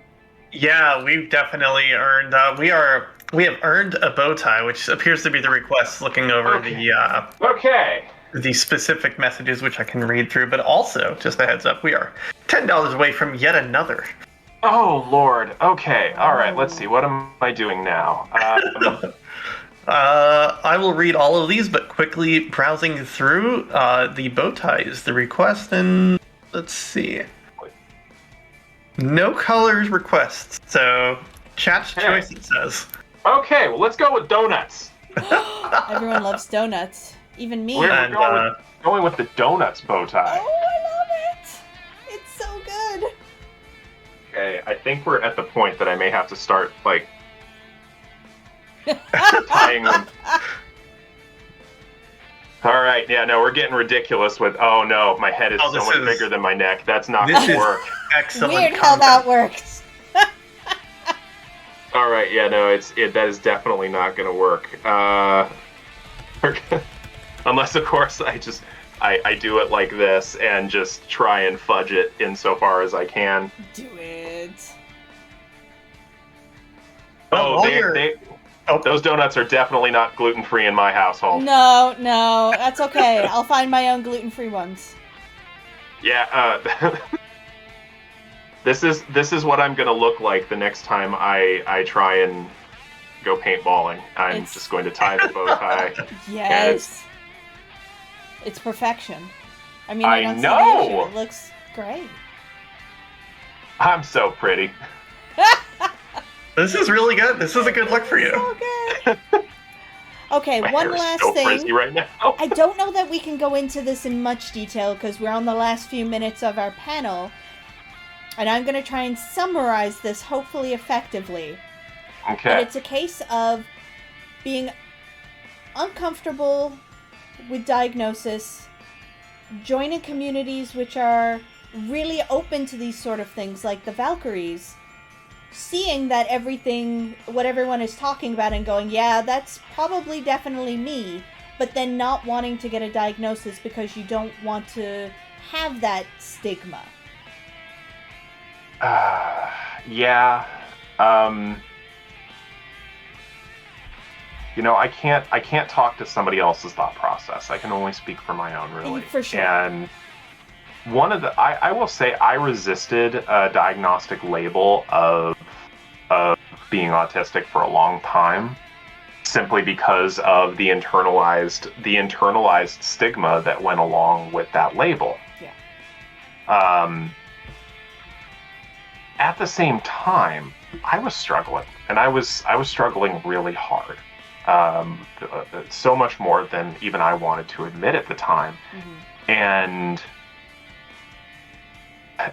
[SPEAKER 3] Yeah, we've definitely earned. We have earned a bow tie, which appears to be the request. Looking over
[SPEAKER 2] Okay.
[SPEAKER 3] the specific messages, which I can read through, but also just a heads up, we are $10 away from yet another.
[SPEAKER 2] Oh Lord. Okay. All right. Let's see. What am I doing now?
[SPEAKER 3] I will read all of these, but quickly browsing through the bow ties, the request, and let's see. No colors requests, so chat's choice, it says.
[SPEAKER 2] Okay. Well, let's go with donuts.
[SPEAKER 1] Everyone loves donuts. Even me.
[SPEAKER 2] We're going with the donuts bow tie.
[SPEAKER 1] Oh, I love it. It's so good.
[SPEAKER 2] Okay. I think we're at the point that I may have to start tying them. All right, yeah, no, we're getting ridiculous with. Oh no, my head is so much bigger than my neck. That's not gonna work.
[SPEAKER 3] Excellent.
[SPEAKER 1] Weird how that works.
[SPEAKER 2] All right, yeah, no, that is definitely not gonna work. Unless, of course, I do it like this and just try and fudge it insofar as I can.
[SPEAKER 1] Do it.
[SPEAKER 2] Those donuts are definitely not gluten-free in my household.
[SPEAKER 1] No, that's okay. I'll find my own gluten-free ones.
[SPEAKER 2] Yeah, this is what I'm gonna look like the next time I try and go paintballing. I'm just going to tie the bow tie.
[SPEAKER 1] Yes. It's perfection. I mean,
[SPEAKER 2] I
[SPEAKER 1] don't
[SPEAKER 2] know!
[SPEAKER 1] see the issue. It looks great.
[SPEAKER 2] I'm so pretty.
[SPEAKER 3] This is really good. This is a good look for you.
[SPEAKER 1] So good. Okay,
[SPEAKER 2] My
[SPEAKER 1] one
[SPEAKER 2] hair is
[SPEAKER 1] last
[SPEAKER 2] so
[SPEAKER 1] thing.
[SPEAKER 2] frizzy right now.
[SPEAKER 1] I don't know that we can go into this in much detail because we're on the last few minutes of our panel. And I'm going to try and summarize this, hopefully effectively.
[SPEAKER 2] Okay.
[SPEAKER 1] But it's a case of being uncomfortable with diagnosis, joining communities which are really open to these sort of things, like the Valkyries, seeing that what everyone is talking about and going, yeah, that's probably definitely me, but then not wanting to get a diagnosis because you don't want to have that stigma.
[SPEAKER 2] Yeah. I can't talk to somebody else's thought process. I can only speak for my own, really.
[SPEAKER 1] For sure.
[SPEAKER 2] And I will say I resisted a diagnostic label of being autistic for a long time, simply because of the internalized stigma that went along with that label.
[SPEAKER 1] Yeah.
[SPEAKER 2] At the same time, I was struggling, and I was struggling really hard. So much more than even I wanted to admit at the time. Mm-hmm. And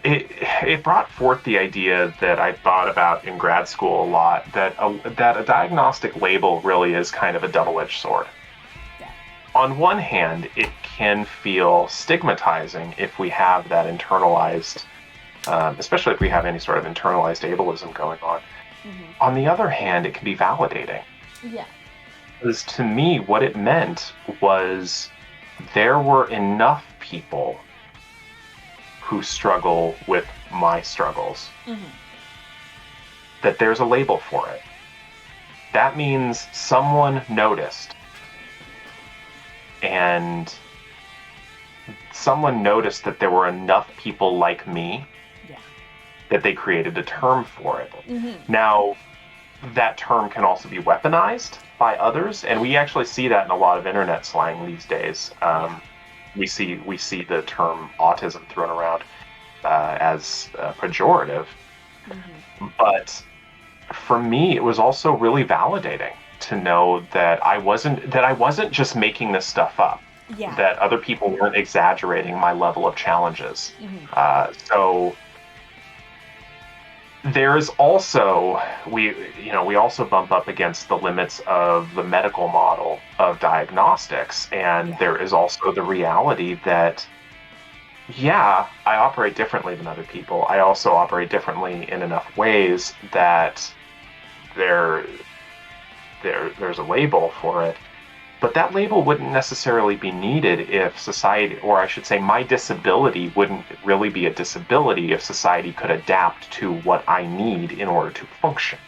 [SPEAKER 2] it brought forth the idea that I thought about in grad school a lot, that a diagnostic label really is kind of a double-edged sword.
[SPEAKER 1] Yeah.
[SPEAKER 2] On one hand, it can feel stigmatizing if we have that internalized, especially if we have any sort of internalized ableism going on. Mm-hmm. On the other hand, it can be validating.
[SPEAKER 1] Yeah.
[SPEAKER 2] Because to me, what it meant was there were enough people who struggle with my struggles, mm-hmm. that there's a label for it. That means someone noticed, and someone noticed that there were enough people like me
[SPEAKER 1] Yeah.
[SPEAKER 2] that they created a term for it.
[SPEAKER 1] Mm-hmm.
[SPEAKER 2] Now, that term can also be weaponized by others, and we actually see that in a lot of internet slang these days. We see the term autism thrown around as pejorative, but for me, it was also really validating to know that I wasn't just making this stuff up.
[SPEAKER 1] Yeah.
[SPEAKER 2] That other people weren't exaggerating my level of challenges. So there's also we also bump up against the limits of the medical model of diagnostics, and there is also the reality that I operate differently than other people. I also operate differently in enough ways that there's a label for it. But that label wouldn't necessarily be needed if society, or I should say my disability wouldn't really be a disability if society could adapt to what I need in order to function.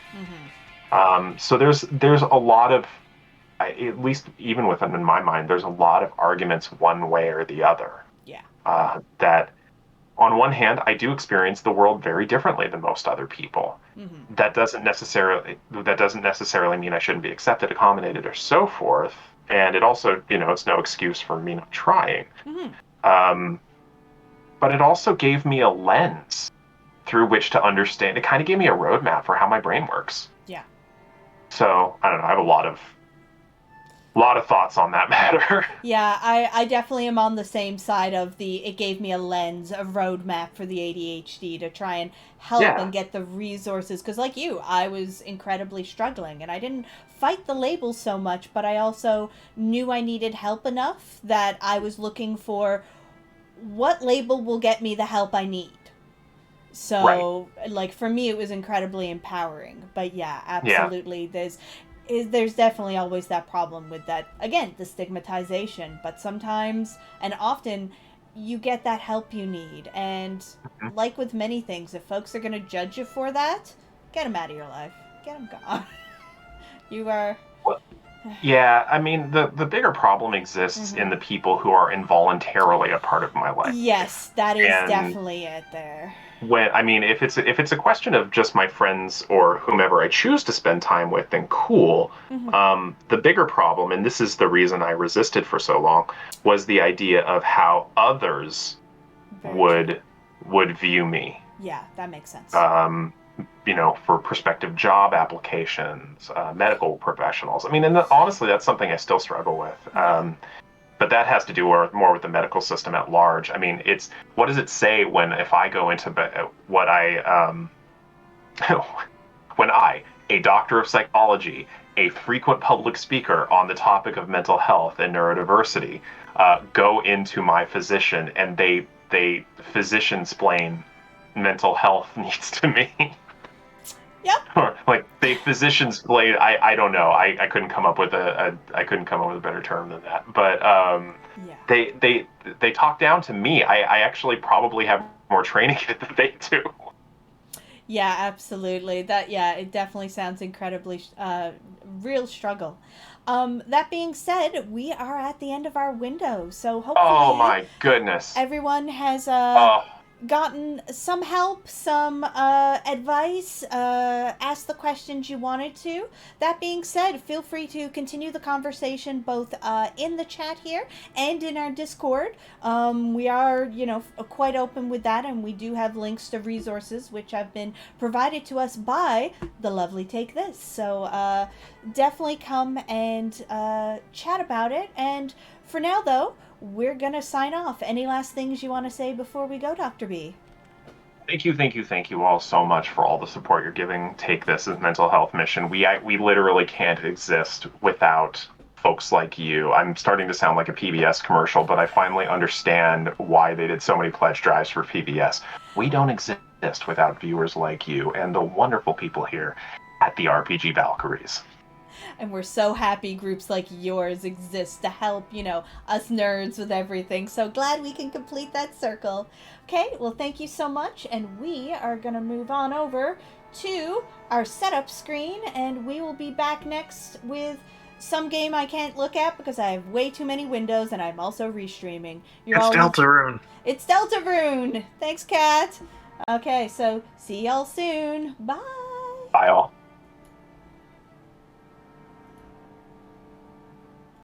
[SPEAKER 2] So there's a lot of, at least even within my mind, there's a lot of arguments one way or the other. That on one hand, I do experience the world very differently than most other people. That doesn't necessarily mean I shouldn't be accepted, accommodated, or so forth. And it also, it's no excuse for me not trying. But it also gave me a lens through which to understand. It kind of gave me a roadmap for how my brain works.
[SPEAKER 1] Yeah.
[SPEAKER 2] So I don't know. I have a lot of thoughts on that matter.
[SPEAKER 1] Yeah, I definitely am on the same side of it gave me a lens, a roadmap for the ADHD to try and help and get the resources. Because like you, I was incredibly struggling, and I didn't fight the labels so much, but I also knew I needed help enough that I was looking for what label will get me the help I need. So, like, for me, it was incredibly empowering. But yeah, absolutely. There's definitely always that problem with that, again, the stigmatization, but sometimes and often you get that help you need, and like with many things, if folks are going to judge you for that, get them out of your life, get them gone. You are
[SPEAKER 2] I mean, the bigger problem exists in the people who are involuntarily a part of my life.
[SPEAKER 1] Yes, that is definitely it there.
[SPEAKER 2] If it's a question of just my friends or whomever I choose to spend time with, then cool. The bigger problem, and this is the reason I resisted for so long, was the idea of how others would view me.
[SPEAKER 1] Yeah, that makes sense.
[SPEAKER 2] For prospective job applications, medical professionals. And honestly, that's something I still struggle with. But that has to do more with the medical system at large. It's what does it say if I go into when I, a doctor of psychology, a frequent public speaker on the topic of mental health and neurodiversity, go into my physician and they physician-splain mental health needs to me.
[SPEAKER 1] Yep.
[SPEAKER 2] Or like they physicians blade. I don't know. I couldn't come up with a better term than that. But they talk down to me. I actually probably have more training than they do.
[SPEAKER 1] Yeah, absolutely. It definitely sounds incredibly real struggle. That being said, we are at the end of our window, so hopefully
[SPEAKER 2] oh my goodness,
[SPEAKER 1] everyone has gotten some help, some advice, asked the questions you wanted to. That being said, feel free to continue the conversation both in the chat here and in our Discord. We are, quite open with that, and we do have links to resources which have been provided to us by the lovely Take This. So definitely come and chat about it. And for now, though, we're going to sign off. Any last things you want to say before we go, Dr. B?
[SPEAKER 2] Thank you all so much for all the support you're giving Take This as mental health mission. We literally can't exist without folks like you. I'm starting to sound like a PBS commercial, but I finally understand why they did so many pledge drives for PBS. We don't exist without viewers like you and the wonderful people here at the RPG Valkyries.
[SPEAKER 1] And we're so happy groups like yours exist to help, us nerds with everything. So glad we can complete that circle. Okay, well, thank you so much. And we are going to move on over to our setup screen. And we will be back next with some game I can't look at because I have way too many windows and I'm also restreaming.
[SPEAKER 3] It's Deltarune.
[SPEAKER 1] It's Deltarune. Thanks, Kat. Okay, so see y'all soon. Bye.
[SPEAKER 2] Bye all.